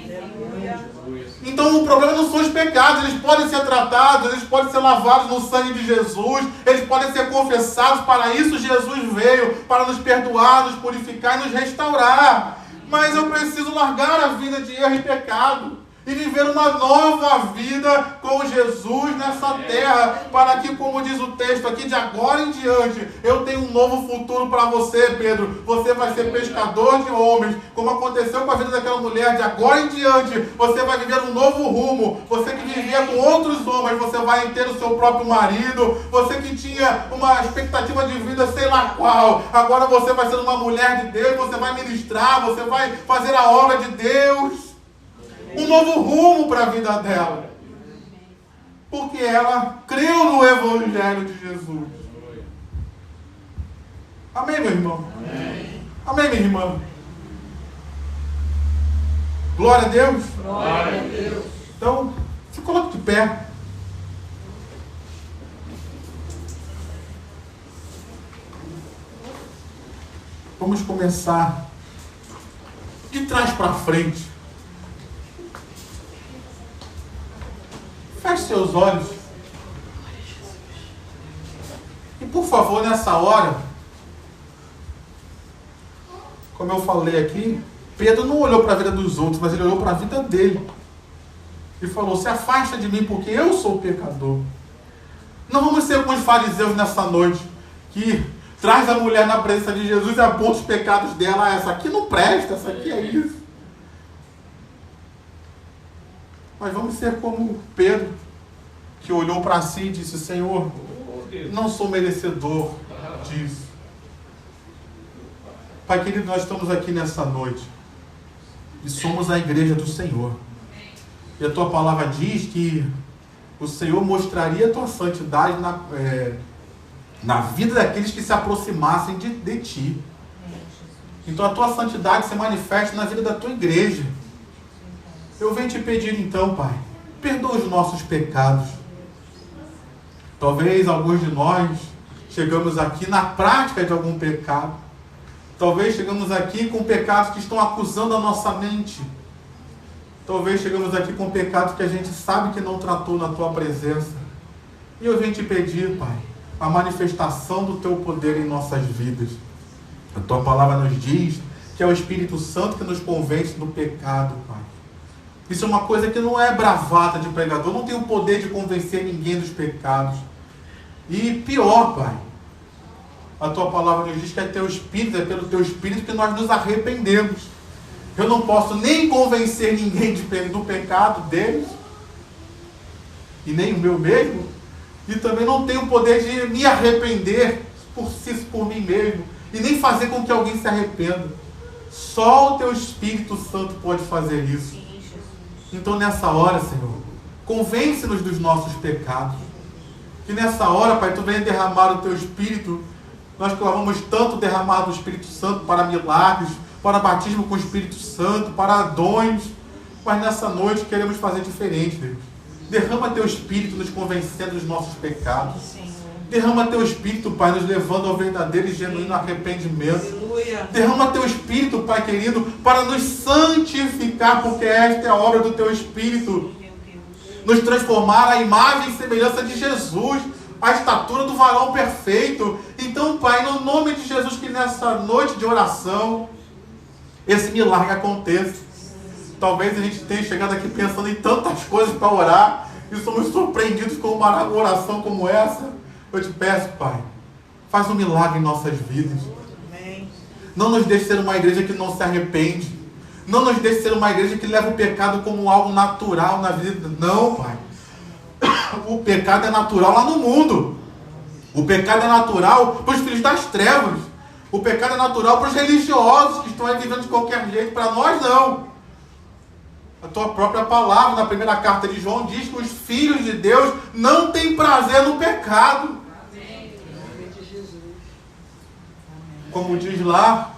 Então o problema não são os pecados, eles podem ser tratados, eles podem ser lavados no sangue de Jesus, eles podem ser confessados. Para isso Jesus veio, para nos perdoar, nos purificar e nos restaurar. Mas eu preciso largar a vida de erro e pecado e viver uma nova vida com Jesus nessa terra, para que, como diz o texto aqui, de agora em diante, eu tenho um novo futuro para você, Pedro. Você vai ser pescador de homens, como aconteceu com a vida daquela mulher. De agora em diante, você vai viver um novo rumo. Você que vivia com outros homens, você vai ter o seu próprio marido. Você que tinha uma expectativa de vida, sei lá qual, agora você vai ser uma mulher de Deus, você vai ministrar, você vai fazer a obra de Deus. Um novo rumo para a vida dela. porque ela creu no Evangelho de Jesus. Amém, meu irmão? Amém. Amém, minha irmã? Glória a Deus. Glória a Deus. Então, se coloque de pé. Vamos começar de trás para frente. Feche seus olhos. E por favor, nessa hora, como eu falei aqui, Pedro não olhou para a vida dos outros, mas ele olhou para a vida dele. E falou: se afasta de mim, porque eu sou pecador. Não vamos ser como os fariseus nessa noite, que traz a mulher na presença de Jesus e aponta os pecados dela. Ah, essa aqui não presta, essa aqui é isso. Mas vamos ser como Pedro, que olhou para si e disse: Senhor, não sou merecedor disso. Pai querido, nós estamos aqui nessa noite e somos a igreja do Senhor. E a tua palavra diz que o Senhor mostraria a tua santidade na vida daqueles que se aproximassem de ti. Então a tua santidade se manifesta na vida da tua igreja. Eu venho te pedir então, Pai, perdoa os nossos pecados. Talvez alguns de nós chegamos aqui na prática de algum pecado. Talvez chegamos aqui com pecados que estão acusando a nossa mente. Talvez chegamos aqui com pecados que a gente sabe que não tratou na tua presença. E eu venho te pedir, Pai, a manifestação do teu poder em nossas vidas. A tua palavra nos diz que é o Espírito Santo que nos convence do pecado, Pai. Isso é uma coisa que não é bravata de pregador, não tem o poder de convencer ninguém dos pecados. E pior, Pai, a tua palavra nos diz que é teu Espírito, é pelo teu Espírito que nós nos arrependemos. Eu não posso nem convencer ninguém do pecado deles, e nem o meu mesmo, e também não tenho o poder de me arrepender por mim mesmo, e nem fazer com que alguém se arrependa. Só o teu Espírito Santo pode fazer isso. Então nessa hora, Senhor, convence-nos dos nossos pecados. Que nessa hora, Pai, tu venha derramar o teu Espírito. Nós clamamos tanto derramar do Espírito Santo para milagres, para batismo com o Espírito Santo, para dons. Mas nessa noite queremos fazer diferente, Deus. Derrama teu Espírito nos convencendo dos nossos pecados. Derrama teu Espírito, Pai, nos levando ao verdadeiro e genuíno arrependimento. Aleluia. Derrama teu Espírito, Pai querido, para nos santificar, porque esta é a obra do teu Espírito. Nos transformar à imagem e semelhança de Jesus, a estatura do varão perfeito. Então, Pai, no nome de Jesus, que nessa noite de oração, esse milagre aconteça. Talvez a gente tenha chegado aqui pensando em tantas coisas para orar e somos surpreendidos com uma oração como essa. Eu te peço, Pai, faz um milagre em nossas vidas. Amém. Não nos deixe ser uma igreja que não se arrepende. Não nos deixe ser uma igreja que leva o pecado como algo natural na vida. Não, Pai. O pecado é natural lá no mundo. O pecado é natural para os filhos das trevas. O pecado é natural para os religiosos que estão aí vivendo de qualquer jeito. Para nós, não. A tua própria palavra, na primeira carta de João, diz que os filhos de Deus não têm prazer no pecado. Amém. Como diz lá,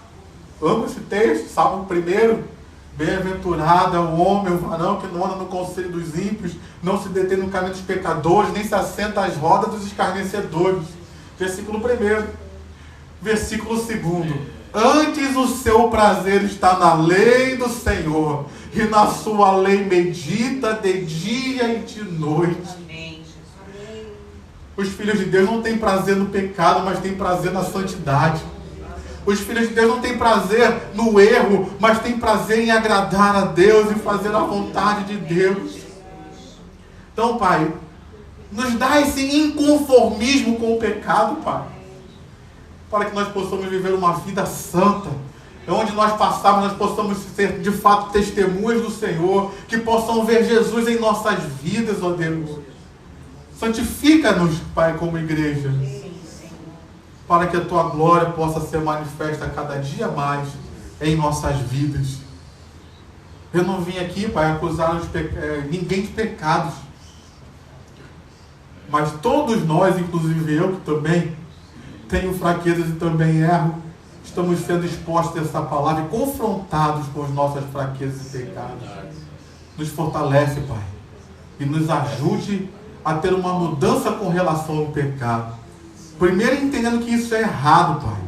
amo esse texto, Salmo 1. Bem-aventurado é o homem, o varão que não anda no conselho dos ímpios, não se detém no caminho dos pecadores, nem se assenta às rodas dos escarnecedores. Versículo 1. Versículo 2. Antes o seu prazer está na lei do Senhor, e na sua lei medita de dia e de noite. Amém. Os filhos de Deus não têm prazer no pecado, mas têm prazer na santidade. Os filhos de Deus não têm prazer no erro, mas têm prazer em agradar a Deus e fazer a vontade de Deus. Então, Pai, nos dá esse inconformismo com o pecado, Pai, para que nós possamos viver uma vida santa, onde nós passarmos, nós possamos ser de fato testemunhas do Senhor, que possam ver Jesus em nossas vidas, ó Deus. Santifica-nos, Pai, como igreja, para que a tua glória possa ser manifesta cada dia mais em nossas vidas. Eu não vim aqui, Pai, acusar ninguém de pecados. Mas todos nós, inclusive eu que também tenho fraquezas e também erro, estamos sendo expostos a essa palavra e confrontados com as nossas fraquezas e pecados. Nos fortalece, Pai, e nos ajude a ter uma mudança com relação ao pecado. Primeiro, entendendo que isso é errado, Pai.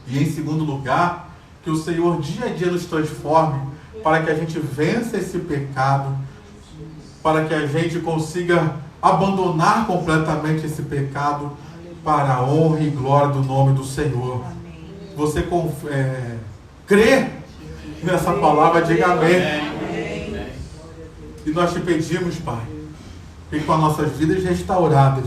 E em segundo lugar, que o Senhor dia a dia nos transforme para que a gente vença esse pecado, para que a gente consiga abandonar completamente esse pecado para a honra e glória do nome do Senhor. Você crê nessa palavra, diga amém. E nós te pedimos, Pai, que com as nossas vidas restauradas,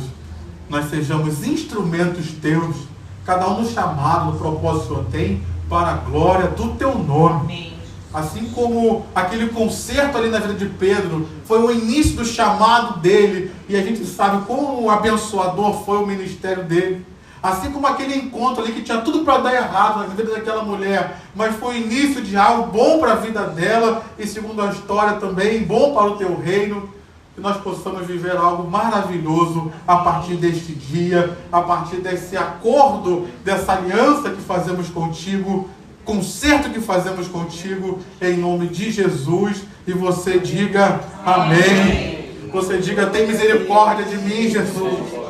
nós sejamos instrumentos teus, cada um no chamado, no propósito que o Senhor tem, para a glória do teu nome. Assim como aquele concerto ali na vida de Pedro foi o início do chamado dele, e a gente sabe como abençoador foi o ministério dele. Assim como aquele encontro ali que tinha tudo para dar errado na vida daquela mulher, mas foi o início de algo bom para a vida dela, e segundo a história também, bom para o teu reino. Que nós possamos viver algo maravilhoso a partir deste dia, a partir desse acordo, dessa aliança que fazemos contigo, concerto que fazemos contigo, em nome de Jesus. E você diga amém. Você diga, tem misericórdia de mim, Jesus.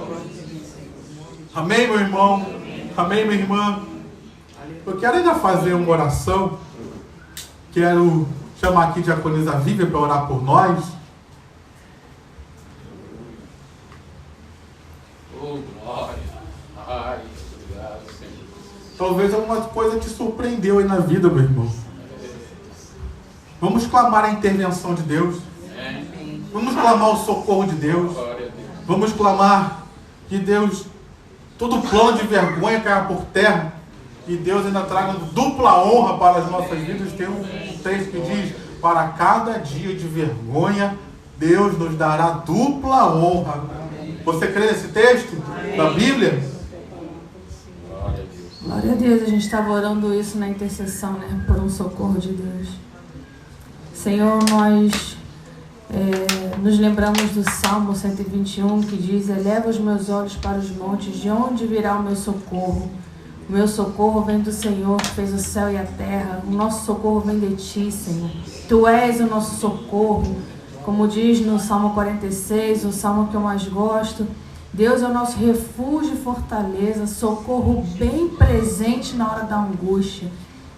Amém, meu irmão? Amém, minha irmã? Eu quero ainda fazer uma oração. Quero chamar aqui a diaconisa Vivian para orar por nós. Oh, glória. Ai, obrigado, Senhor. Talvez alguma coisa te surpreendeu aí na vida, meu irmão. Vamos clamar a intervenção de Deus. Vamos clamar o socorro de Deus. Vamos clamar que Deus, todo plano de vergonha caia por terra. E Deus ainda traga dupla honra para as nossas vidas. Tem um texto que diz, para cada dia de vergonha, Deus nos dará dupla honra. Você crê nesse texto da Bíblia? Glória a Deus, a gente estava orando isso na intercessão, né? Por um socorro de Deus. Senhor, nós nos lembramos do Salmo 121, que diz, eleva os meus olhos para os montes, de onde virá o meu socorro? O meu socorro vem do Senhor, que fez o céu e a terra. O nosso socorro vem de ti, Senhor. Tu és o nosso socorro. Como diz no Salmo 46, o salmo que eu mais gosto, Deus é o nosso refúgio e fortaleza, socorro bem presente na hora da angústia.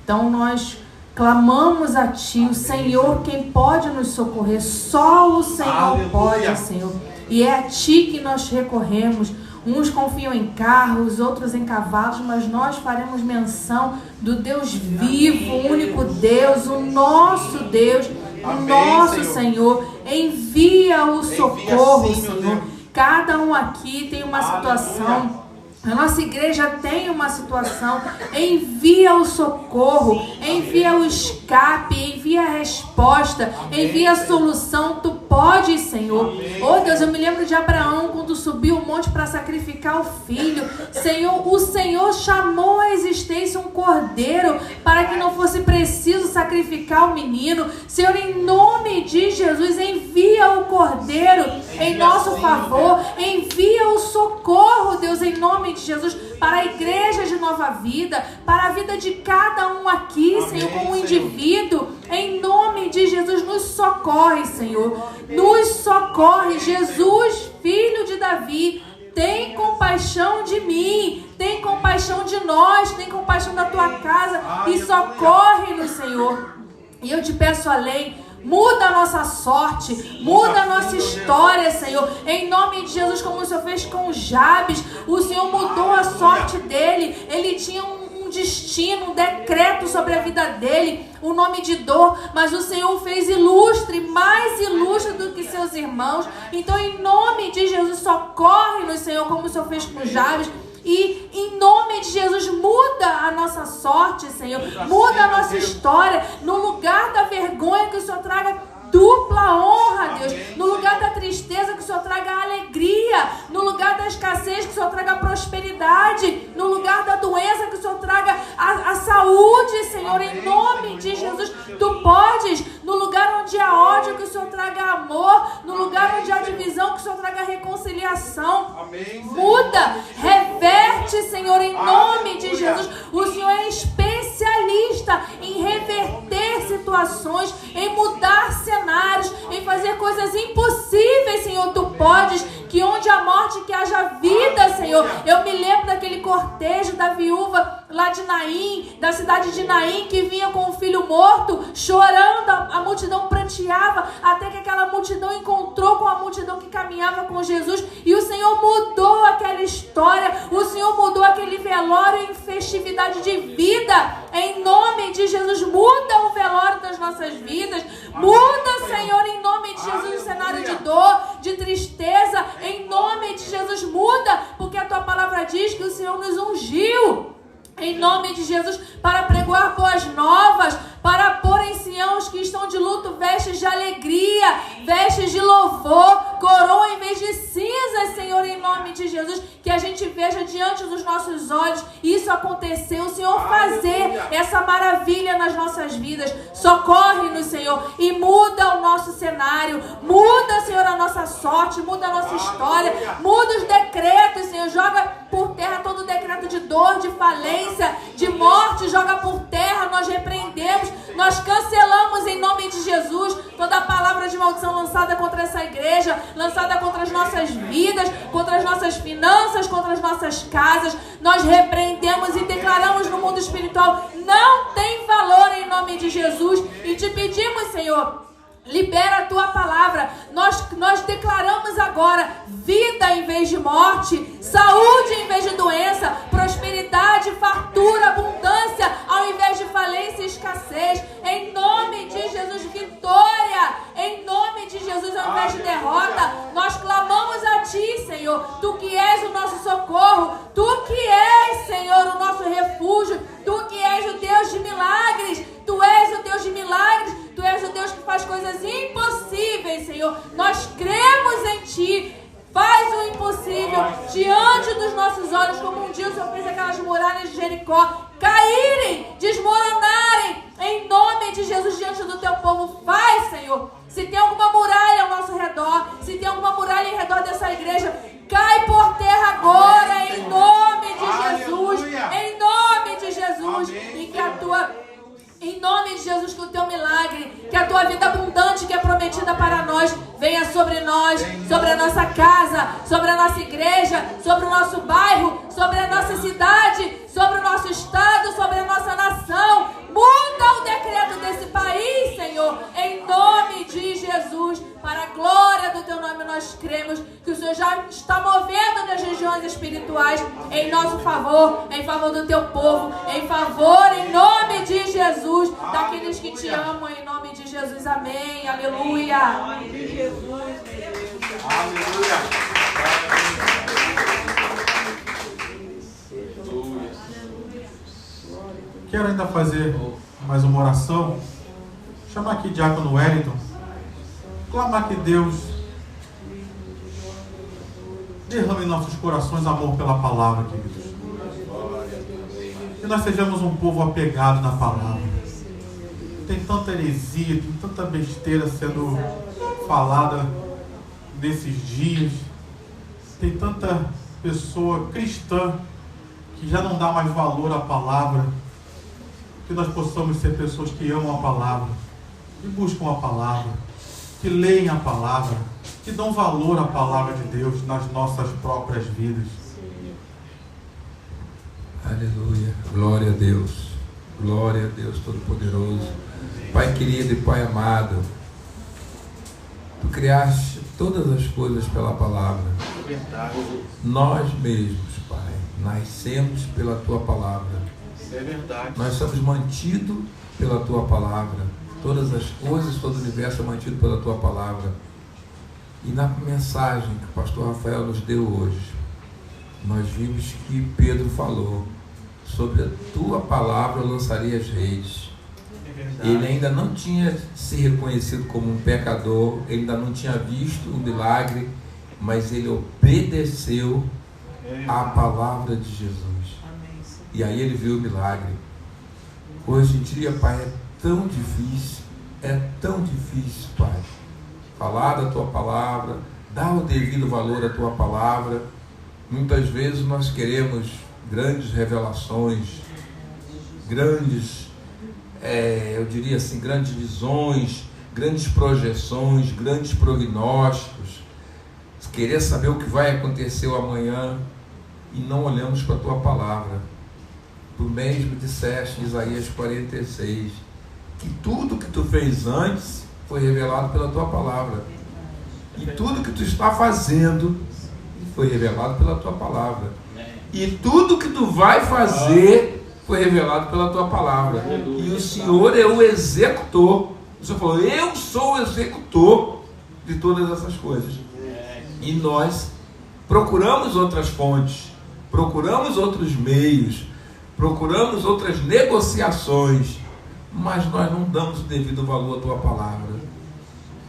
Então nós clamamos a Ti, o Senhor quem pode nos socorrer, só o Senhor pode, Senhor. E é a Ti que nós recorremos. Uns confiam em carros, outros em cavalos, mas nós faremos menção do Deus vivo, o único Deus, o nosso Deus, o nosso Senhor. Envia o socorro, Senhor. Cada um aqui tem uma situação. A nossa igreja tem uma situação. Envia o socorro, envia o escape, envia a resposta, envia a solução. Tu podes, Senhor. Oh Deus, eu me lembro de Abraão quando subiu o monte para sacrificar o filho. Senhor, o Senhor chamou à existência um cordeiro para que não fosse preciso sacrificar o menino. Senhor, em nome de Jesus, envia o cordeiro em nosso favor. Envia o socorro, Deus, em nome de Jesus, para a igreja de Nova Vida, para a vida de cada um aqui, Senhor, como indivíduo. Em nome de Jesus, nos socorre, Senhor. Nos socorre, Jesus, filho de Davi. Tem compaixão de mim, tem compaixão de nós, tem compaixão da tua casa e socorre-nos, Senhor. E eu te peço além, muda a nossa sorte, muda a nossa história, Senhor. Em nome de Jesus, como o Senhor fez com Jabes, o Senhor mudou a sorte dele. Ele tinha um destino, um decreto sobre a vida dele, o nome de dor, mas o Senhor fez ilustre, mais ilustre do que seus irmãos. Então, em nome de Jesus, socorre-nos, Senhor, como o Senhor fez com Jabes. E em nome de Jesus, muda a nossa sorte, Senhor. Muda a nossa história. No lugar da vergonha, que o Senhor traga dupla honra, Deus. No lugar da tristeza, que o Senhor traga alegria. No lugar da escassez, que o Senhor traga prosperidade. No lugar da doença, que o Senhor traga a saúde, Senhor. Em nome de Jesus, Tu podes. No lugar onde há ódio, que o o Senhor traga amor. No lugar onde há divisão, que o Senhor traga reconciliação. Amém. Muda, reverte, Senhor, em nome de Jesus. O Senhor é especialista em reverter situações, em mudar cenários, em fazer coisas impossíveis, Senhor. Tu podes, que onde há morte, que haja vida, Senhor. Eu me lembro daquele cortejo da viúva lá de Naim, da cidade de Naim, que vinha com o filho morto, chorando, a multidão pranteava, até que aquela multidão encontrou com a multidão que caminhava com Jesus, e o Senhor mudou aquela história, o Senhor mudou aquele velório em festividade de vida, em nome de Jesus. Muda o velório das nossas vidas, muda, Senhor, em nome de Jesus, o cenário de dor, de tristeza, em nome de Jesus, muda, porque a tua palavra diz que o Senhor nos ungiu, em nome de Jesus, para pregoar boas novas, para pôr em Sião os que estão de luto vestes de alegria, vestes de louvor, coroa em vez de cinzas, Senhor, em nome de Jesus, que a gente veja diante dos nossos olhos isso acontecer, o Senhor fazer essa maravilha nas nossas vidas. Socorre-nos, Senhor, e muda o nosso cenário, muda, Senhor, a nossa sorte, muda a nossa história, muda os decretos, Senhor, joga por terra todo decreto de dor, de falência, de morte, joga por terra, nós repreendemos, nós cancelamos em nome de Jesus toda palavra de maldição lançada contra essa igreja, lançada contra as nossas vidas, contra as nossas finanças, contra as nossas casas. Nós repreendemos e declaramos no mundo espiritual: não tem valor em nome de Jesus. E te pedimos, Senhor, libera a tua palavra. Nós declaramos agora vida em vez de morte, saúde em vez de doença, prosperidade, fartura, abundância ao invés de falência e escassez. Em nome de Jesus, vitória. Em nome de Jesus, ao invés de derrota. Nós clamamos a ti, Senhor. Tu que és o nosso socorro. Tu que és, Senhor, o nosso refúgio. Tu que és o Deus de milagres. Tu és o Deus de milagres. Tu és o Deus que faz coisas impossíveis, Senhor. Nós cremos em ti. Faz o impossível diante dos nossos olhos, como um dia o Senhor fez aquelas muralhas de Jericó caírem, desmoronarem, em nome de Jesus, diante do teu povo. Faz, Senhor. Se tem alguma muralha ao nosso redor, se tem alguma muralha em redor dessa igreja, cai por terra agora, em nome de Jesus. Em nome de Jesus. E que a tua... Em nome de Jesus, que o teu milagre, que a tua vida abundante que é prometida para nós, venha sobre nós, sobre a nossa casa, sobre a nossa igreja, sobre o nosso bairro, sobre a nossa cidade, sobre o nosso estado, sobre a nossa nação. Muda o decreto desse país, Senhor, em nome de Jesus. Para a glória do teu nome nós cremos que o Senhor já está movendo nas regiões espirituais em nosso favor, em favor do teu povo, em favor, em nome de Jesus, daqueles que te amam, em nome de Jesus. Amém. Aleluia. Em nome de Jesus, meu Deus. Aleluia. Quero ainda fazer mais uma oração. Chamar aqui Diácono Wellington. Clamar que Deus derrame em nossos corações amor pela palavra, queridos. Que nós sejamos um povo apegado na palavra. Tem tanta heresia, tem tanta besteira sendo falada nesses dias. Tem tanta pessoa cristã que já não dá mais valor à palavra. Que nós possamos ser pessoas que amam a palavra, que buscam a palavra, que leem a palavra, que dão valor à palavra de Deus nas nossas próprias vidas. Aleluia, glória a Deus Todo-Poderoso. Pai querido e Pai amado, Tu criaste todas as coisas pela palavra. Nós mesmos, Pai, nascemos pela Tua palavra. É verdade. Nós somos mantidos pela Tua palavra. Todas as coisas, todo o universo é mantido pela Tua palavra. E na mensagem que o pastor Rafael nos deu hoje, nós vimos que Pedro falou sobre a Tua palavra eu lançaria as redes. Ele ainda não tinha se reconhecido como um pecador, ele ainda não tinha visto o milagre, mas ele obedeceu à palavra de Jesus. E aí ele viu o milagre. Hoje em dia, Pai, é tão difícil, Pai, falar da tua palavra, dar o devido valor à tua palavra. Muitas vezes nós queremos grandes revelações, grandes, eu diria assim, grandes visões, grandes projeções, grandes prognósticos, querer saber o que vai acontecer amanhã e não olhamos para a tua palavra. Tu mesmo disseste em Isaías 46 que tudo que tu fez antes foi revelado pela tua palavra, e tudo que tu está fazendo foi revelado pela tua palavra, e tudo que tu vai fazer foi revelado pela tua palavra. E o Senhor é o executor. O Senhor falou: eu sou o executor de todas essas coisas. E nós procuramos outras fontes, procuramos outros meios, procuramos outras negociações, mas nós não damos o devido valor à tua palavra.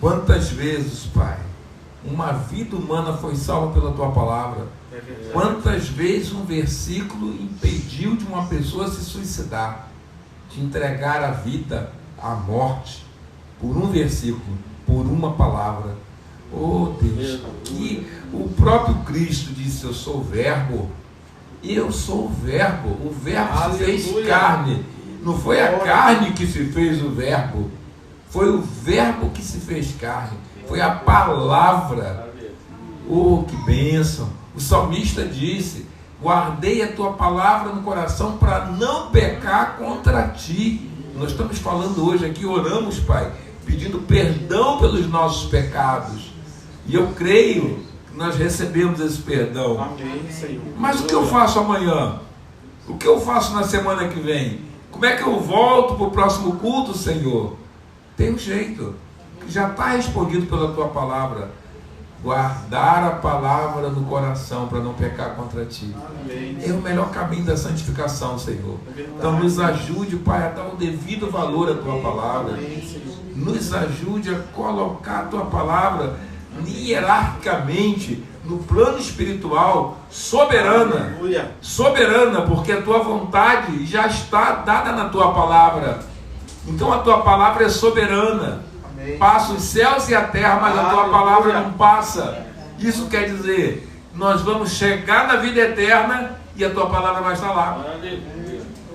Quantas vezes, Pai, uma vida humana foi salva pela tua palavra? Quantas vezes um versículo impediu de uma pessoa se suicidar, de entregar a vida à morte, por um versículo, por uma palavra? Oh Deus, que o próprio Cristo disse: eu sou o verbo, eu sou o verbo se fez carne. Não foi a carne que se fez o verbo, foi o verbo que se fez carne, foi a palavra. Oh, que bênção! O salmista disse: guardei a tua palavra no coração para não pecar contra ti. Nós estamos falando hoje aqui, oramos, Pai, pedindo perdão pelos nossos pecados, e eu creio que nós recebemos esse perdão. Amém, Senhor. Mas o que eu faço amanhã? O que eu faço na semana que vem? Como é que eu volto para o próximo culto, Senhor? Tem um jeito, que já está respondido pela tua palavra: guardar a palavra no coração para não pecar contra ti. Amém. É o melhor caminho da santificação, Senhor. Então nos ajude, Pai, a dar o devido valor à tua palavra. Nos ajude a colocar a tua palavra hierarquicamente no plano espiritual, soberana. Soberana, porque a tua vontade já está dada na tua palavra. Então a tua palavra é soberana. Passa os céus e a terra, mas a tua palavra não passa. Isso quer dizer, nós vamos chegar na vida eterna e a tua palavra vai estar lá.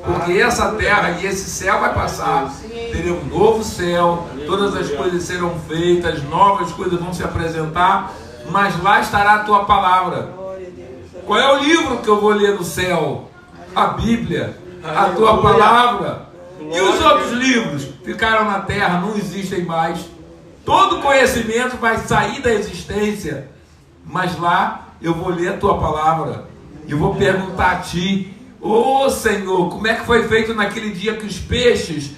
Porque essa terra e esse céu vai passar. Teremos um novo céu, todas as coisas serão feitas, novas coisas vão se apresentar, mas lá estará a tua palavra. Qual é o livro que eu vou ler no céu? A Bíblia, a tua palavra. E os outros livros ficaram na terra, não existem mais. Todo conhecimento vai sair da existência, mas lá eu vou ler a tua palavra e vou perguntar a ti: ô Senhor, como é que foi feito naquele dia que os peixes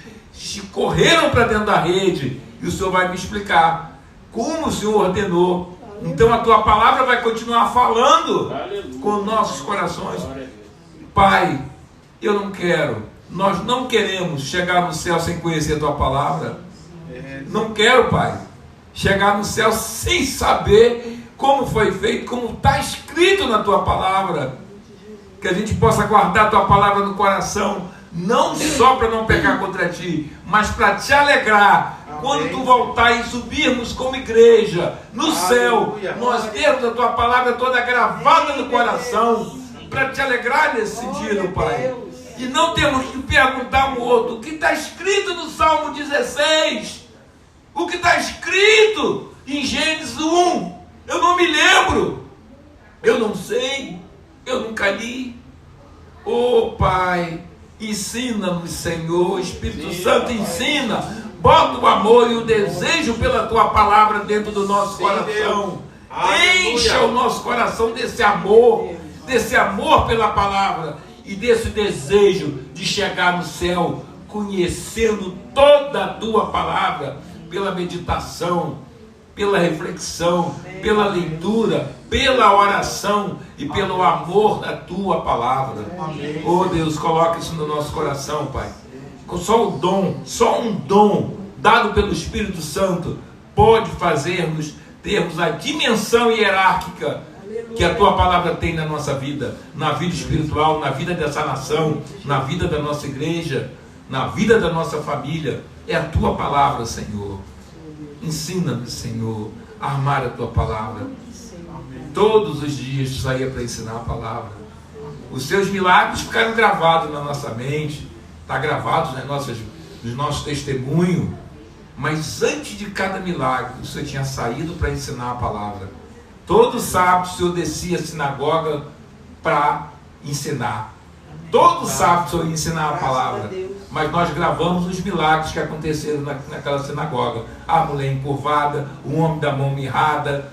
correram para dentro da rede? E o Senhor vai me explicar como o Senhor ordenou. Então a tua palavra vai continuar falando com nossos corações. Pai, eu não quero, nós não queremos chegar no céu sem conhecer a tua palavra. Não quero, Pai, chegar no céu sem saber como foi feito, como está escrito na tua palavra. Que a gente possa guardar a tua palavra no coração, não só para não pecar contra ti, mas para te alegrar. Quando tu voltar e subirmos como igreja no céu, nós termos a tua palavra toda gravada no coração, para te alegrar nesse sentido, Pai. E não temos que perguntar um outro: o que está escrito no Salmo 16? O que está escrito em Gênesis 1? Eu não me lembro, eu não sei, eu nunca li. Oh Pai, ensina-nos, Senhor. Espírito Santo, ensina. Bota o amor e o desejo pela tua palavra dentro do nosso coração. Encha o nosso coração desse amor pela palavra e desse desejo de chegar no céu conhecendo toda a tua palavra, pela meditação, pela reflexão, pela leitura, pela oração e pelo amor da tua palavra. Oh Deus, coloca isso no nosso coração, Pai. Só um dom dado pelo Espírito Santo pode fazermos termos a dimensão hierárquica que a tua palavra tem na nossa vida, na vida espiritual, na vida dessa nação, na vida da nossa igreja, na vida da nossa família. É a tua palavra, Senhor. ensina-nos, Senhor, a amar a tua palavra. Todos os dias tu saía para ensinar a palavra. Os seus milagres ficaram gravados na nossa mente, está gravados nos nossos testemunhos. Mas antes de cada milagre, o Senhor tinha saído para ensinar a palavra. Todo sábado o Senhor descia à sinagoga para ensinar. Todo sábado o Senhor ia ensinar a palavra. Mas nós gravamos os milagres que aconteceram naquela sinagoga. A mulher encurvada, o homem da mão mirrada.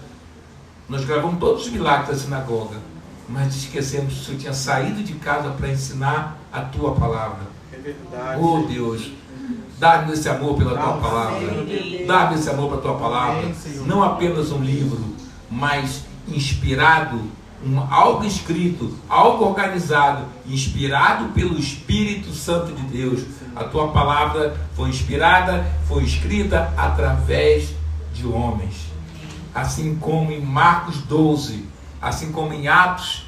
Nós gravamos todos os milagres da sinagoga. Mas esquecemos que o Senhor tinha saído de casa para ensinar a tua palavra. É verdade. Oh Deus, dá-me esse amor pela tua palavra. Dá-me esse amor pela tua palavra. Não apenas um livro, mas inspirado, algo escrito, algo organizado, inspirado pelo Espírito Santo de Deus. A tua palavra foi inspirada, foi escrita através de homens. Assim como em Marcos 12, assim como em Atos,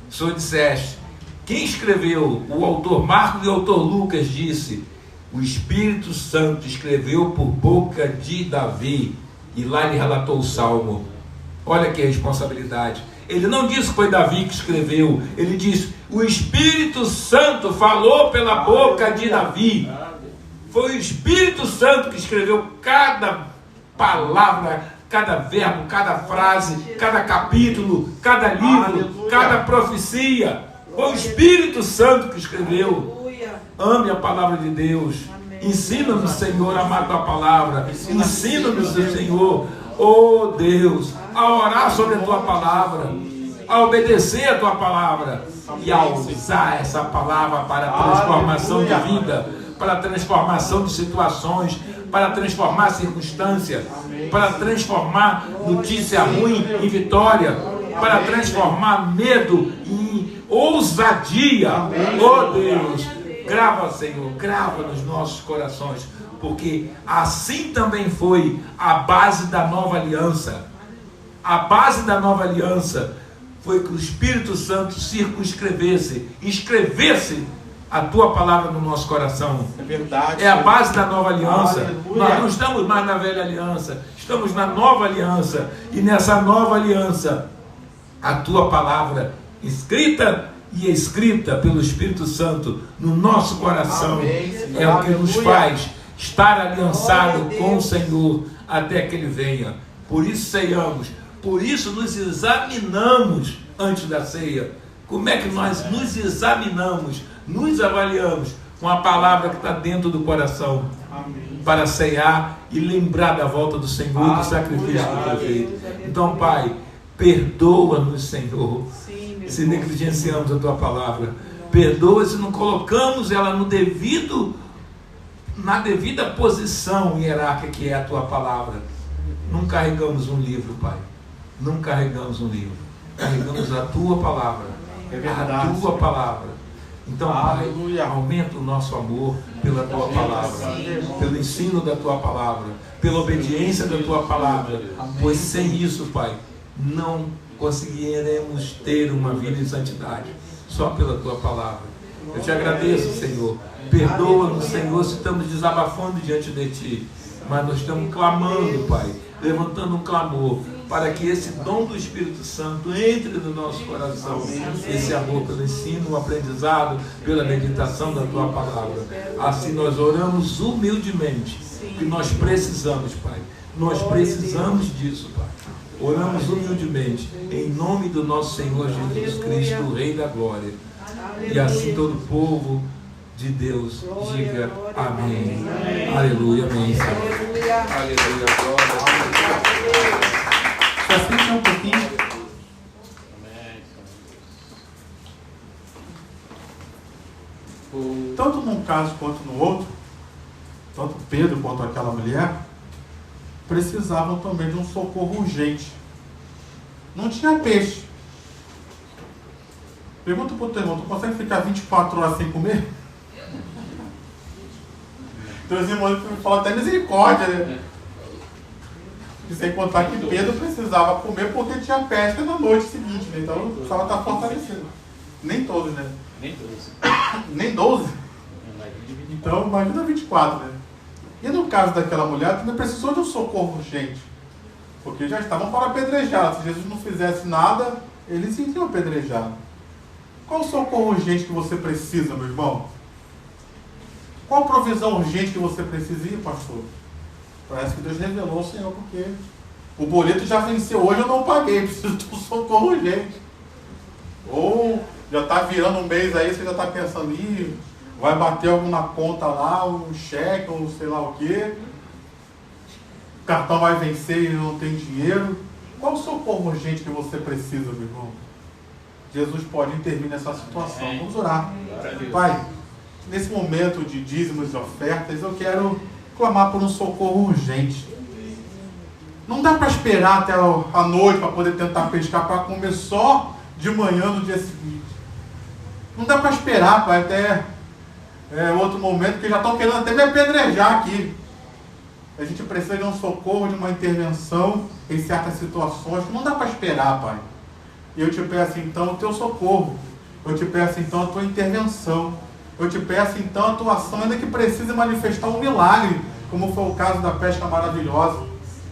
o Senhor disseste, quem escreveu? O autor Marcos e o autor Lucas disse, o Espírito Santo escreveu por boca de Davi, e lá ele relatou o Salmo. Olha que responsabilidade. Ele não disse que foi Davi que escreveu, ele disse, o Espírito Santo falou pela boca de Davi. Foi o Espírito Santo que escreveu cada palavra, cada verbo, cada frase, cada capítulo, cada livro, cada profecia. Foi o Espírito Santo que escreveu. Ame a palavra de Deus. Ensina-nos, Senhor, a amar a tua palavra. Ensina-nos, Senhor, oh Deus, a orar sobre a tua palavra, a obedecer a tua palavra e a usar essa palavra para a transformação de vida, para a transformação de situações, para transformar circunstâncias, para transformar notícia ruim em vitória, para transformar medo em ousadia. Oh Deus, grava, Senhor, grava nos nossos corações, porque assim também foi a base da nova aliança. A base da nova aliança foi que o Espírito Santo circunscrevesse, escrevesse a tua palavra no nosso coração. É verdade. É a base da nova aliança. Aleluia. Nós não estamos mais na velha aliança, estamos na nova aliança. E nessa nova aliança, a tua palavra escrita e escrita pelo Espírito Santo no nosso coração. Amém. É o que nos Aleluia. faz estar aliançado com o Senhor até que Ele venha. Por isso ceiamos, por isso nos examinamos antes da ceia. Como é que nós nos examinamos, nos avaliamos com a palavra que está dentro do coração? Amém. Para ceiar e lembrar da volta do Senhor, do sacrifício que foi feito. Então, Pai, perdoa-nos, Senhor, se negligenciamos a tua palavra. Perdoa se não colocamos ela na devida posição hierárquica que é a tua palavra. Não carregamos um livro, Pai. Não carregamos um livro. Carregamos a tua palavra. É verdade. A tua palavra. Então, Aleluia. Pai, aumenta o nosso amor pela tua palavra, pelo ensino da tua palavra, pela obediência da tua palavra. Pois sem isso, Pai, não conseguiremos ter uma vida em santidade. Só pela tua palavra. Eu te agradeço, Senhor. Perdoa-nos, Senhor, se estamos desabafando diante de ti. Mas nós estamos clamando, Pai, levantando um clamor para que esse dom do Espírito Santo entre no nosso coração. Esse amor pelo ensino, o aprendizado, pela meditação da tua palavra. Assim nós oramos humildemente, que nós precisamos, Pai. Nós precisamos disso, Pai. Oramos humildemente, em nome do nosso Senhor Jesus Cristo, o Rei da Glória. E assim todo o povo de Deus diga amém. Aleluia, amém. Aleluia, glória. Só fica um pouquinho. Tanto num caso quanto no outro, tanto Pedro quanto aquela mulher precisavam também de um socorro urgente. Não tinha peixe. Pergunta para o teu irmão, tu consegue ficar 24 horas sem comer? Teus irmãos falam até misericórdia, né? E sem contar que Pedro precisava comer porque tinha pesca na noite seguinte, né? Então precisava estar fortalecido. Nem todos, né? Nem todos. Nem 12? Então imagina 24, né? E no caso daquela mulher, também precisou de um socorro urgente, porque já estavam para apedrejar. Se Jesus não fizesse nada, eles iriam apedrejar. Qual o socorro urgente que você precisa, meu irmão? Qual provisão urgente que você precisa ir, pastor? Parece que Deus revelou ao Senhor, porque o boleto já venceu hoje, eu não paguei, preciso de um socorro urgente. Ou já está virando um mês aí, você já está pensando, ih, vai bater alguma conta lá, um cheque, ou sei lá o quê. O cartão vai vencer e não tem dinheiro. Qual o socorro urgente que você precisa, meu irmão? Jesus pode intervir nessa situação. Vamos orar. Pai, nesse momento de dízimos e ofertas, eu quero clamar por um socorro urgente. Não dá para esperar até a noite para poder tentar pescar, para comer só de manhã no dia seguinte. Não dá para esperar, Pai, até outro momento, que já estão querendo até me apedrejar aqui. A gente precisa de um socorro, de uma intervenção em certas situações. Não dá para esperar, Pai. E eu te peço então o teu socorro. Eu te peço então a tua intervenção. Eu te peço então a tua ação, ainda que precise manifestar um milagre, como foi o caso da pesca maravilhosa.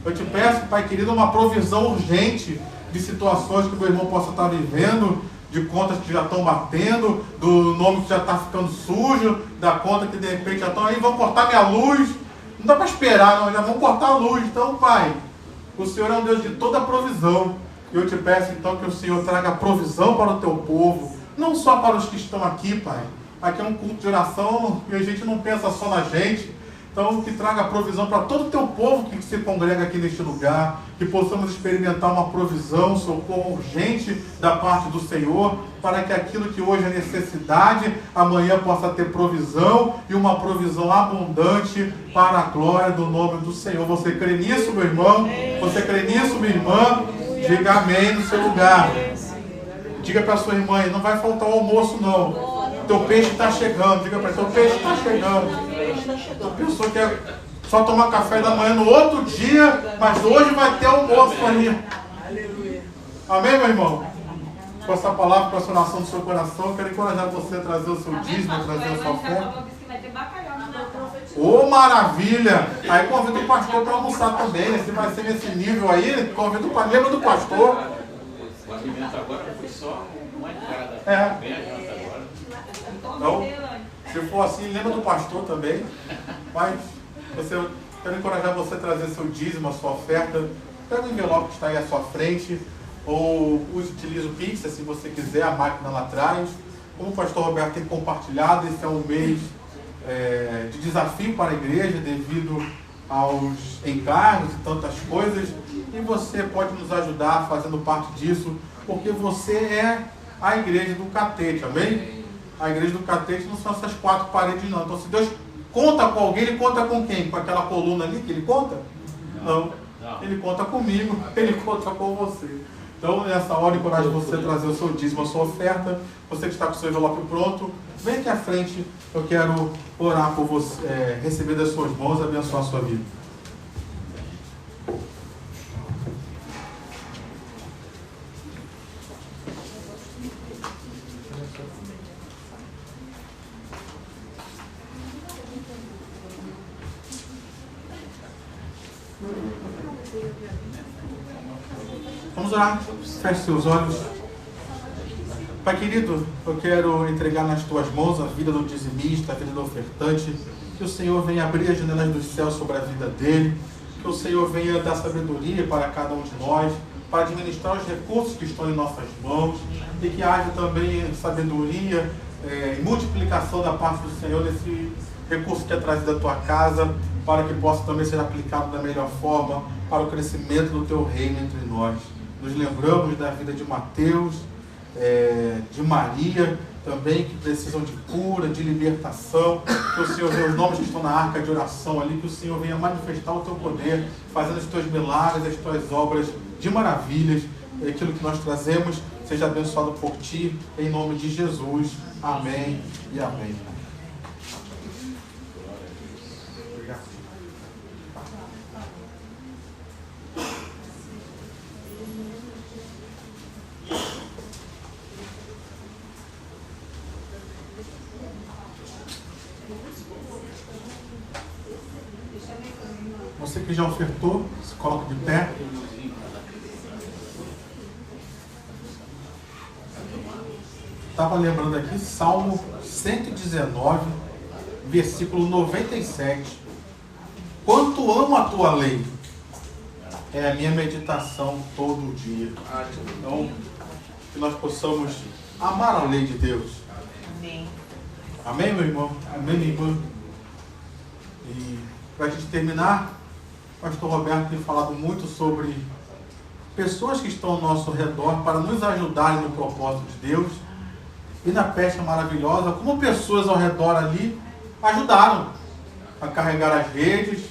Eu te peço, Pai querido, uma provisão urgente de situações que o meu irmão possa estar vivendo, de contas que já estão batendo, do nome que já está ficando sujo, da conta que de repente já estão aí, vão cortar minha luz. Não dá para esperar, não, já vão cortar a luz. Então, Pai, o Senhor é um Deus de toda provisão. E eu te peço então que o Senhor traga provisão para o teu povo, não só para os que estão aqui, Pai. Aqui é um culto de oração e a gente não pensa só na gente. Então, que traga provisão para todo o teu povo que se congrega aqui neste lugar, que possamos experimentar uma provisão, socorro urgente da parte do Senhor, para que aquilo que hoje é necessidade, amanhã possa ter provisão e uma provisão abundante para a glória do nome do Senhor. Você crê nisso, meu irmão? Você crê nisso, minha irmã? Diga amém no seu lugar. Diga para a sua irmã, não vai faltar o almoço não. Teu peixe está chegando. Diga para ele, teu peixe está chegando. A pessoa quer só tomar café da manhã no outro dia, mas hoje vai ter almoço aí. Amém, meu irmão? Com essa palavra, com essa oração do seu coração, eu quero encorajar você a trazer o seu dízimo, a trazer a sua oferta. Ô, maravilha! Aí convido o pastor para almoçar também, né? Se vai ser nesse nível aí, convido o pastor. Lembra do pastor? O alimento agora foi só uma entrada. Bem adianta agora. Então, se for assim, lembra do pastor também. Mas eu quero encorajar você a trazer seu dízimo, a sua oferta. Pega o envelope que está aí à sua frente, ou utilize o Pix, se você quiser, a máquina lá atrás. Como o pastor Roberto tem compartilhado, esse é um mês de desafio para a igreja, devido aos encargos e tantas coisas. E você pode nos ajudar fazendo parte disso, porque você é a igreja do Catete, amém? A igreja do Catete não são essas quatro paredes, não. Então, se Deus conta com alguém, Ele conta com quem? Com aquela coluna ali que Ele conta? Não. Ele conta comigo, Ele conta com você. Então, nessa hora, encorajo você a trazer o seu dízimo, a sua oferta. Você que está com o seu envelope pronto, vem aqui à frente. Eu quero orar por você, receber das suas mãos e abençoar a sua vida. Vamos orar. Feche seus olhos. Pai querido, eu quero entregar nas tuas mãos a vida do dizimista, a vida do ofertante. Que o Senhor venha abrir as janelas dos céus sobre a vida dele. Que o Senhor venha dar sabedoria para cada um de nós, para administrar os recursos que estão em nossas mãos. E que haja também sabedoria e multiplicação da parte do Senhor nesse recurso que é trazido da tua casa, para que possa também ser aplicado da melhor forma para o crescimento do teu reino entre nós. Nos lembramos da vida de Mateus, de Maria também, que precisam de cura, de libertação. Que o Senhor vê os nomes que estão na arca de oração ali, que o Senhor venha manifestar o teu poder, fazendo os teus milagres, as tuas obras de maravilhas. E aquilo que nós trazemos seja abençoado por ti, em nome de Jesus. Amém e amém. Você que já ofertou, se coloca de pé. Estava lembrando aqui, Salmo 119, versículo 97. Quanto amo a tua lei, é a minha meditação todo dia. Então, que nós possamos amar a lei de Deus. Amém. Amém, meu irmão? Amém, minha irmã? E para a gente terminar, o pastor Roberto tem falado muito sobre pessoas que estão ao nosso redor para nos ajudarem no propósito de Deus. E na pesca maravilhosa, como pessoas ao redor ali ajudaram a carregar as redes,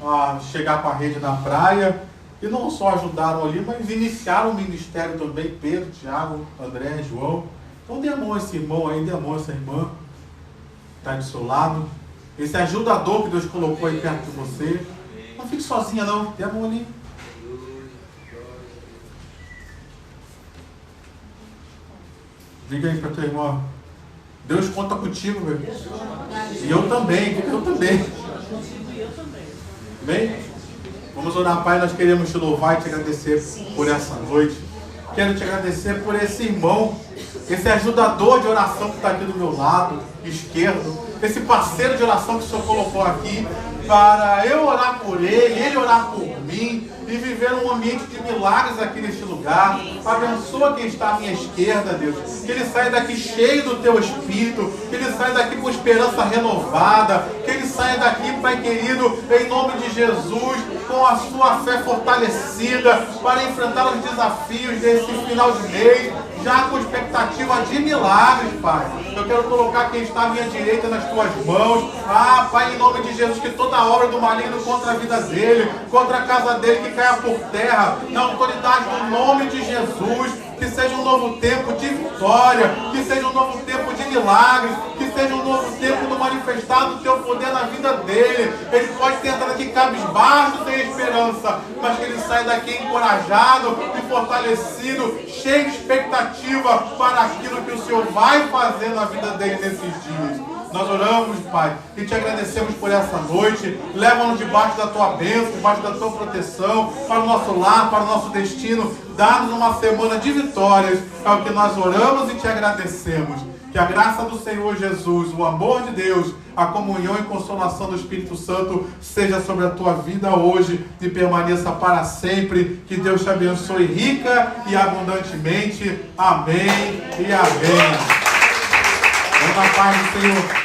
a chegar com a rede na praia. E não só ajudaram ali, mas iniciaram o ministério também. Pedro, Tiago, André, João. Então dê a mão a esse irmão aí, dê a mão a essa irmã que está do seu lado. Esse ajudador que Deus colocou aí perto de você. Não fique sozinha não, dê a mão ali. Diga aí para tua irmã, Deus conta contigo, meu. E eu também, eu também. Bem? Vamos orar, Pai, nós queremos te louvar e te agradecer por essa noite. Quero te agradecer por esse irmão, esse ajudador de oração que está aqui do meu lado esquerdo, esse parceiro de oração que o Senhor colocou aqui, para eu orar por ele orar por mim, e viver um ambiente de milagres aqui neste lugar. Abençoa quem está à minha esquerda, Deus. Que ele saia daqui cheio do teu Espírito, que ele saia daqui com esperança renovada, que ele saia daqui, Pai querido, em nome de Jesus, com a sua fé fortalecida, para enfrentar os desafios desse final de mês, já com expectativa de milagres, Pai. Eu quero colocar quem está à minha direita nas tuas mãos. Pai, em nome de Jesus, que toda obra do maligno contra a vida dele, contra a casa dele, que caia por terra, na autoridade do nome de Jesus. Que seja um novo tempo de vitória, que seja um novo tempo de milagres, que seja um novo tempo do manifestado do teu poder na vida dele. Ele pode ter entrado aqui cabisbaixo, sem esperança, mas que ele saia daqui encorajado e fortalecido, cheio de expectativa para aquilo que o Senhor vai fazer na vida dele nesses dias. Nós oramos, Pai, e te agradecemos por essa noite. Leva-nos debaixo da tua bênção, debaixo da tua proteção, para o nosso lar, para o nosso destino. Dá-nos uma semana de vitórias. É o que nós oramos e te agradecemos. Que a graça do Senhor Jesus, o amor de Deus, a comunhão e consolação do Espírito Santo seja sobre a tua vida hoje e permaneça para sempre. Que Deus te abençoe rica e abundantemente. Amém e amém. Vamos na paz do Senhor.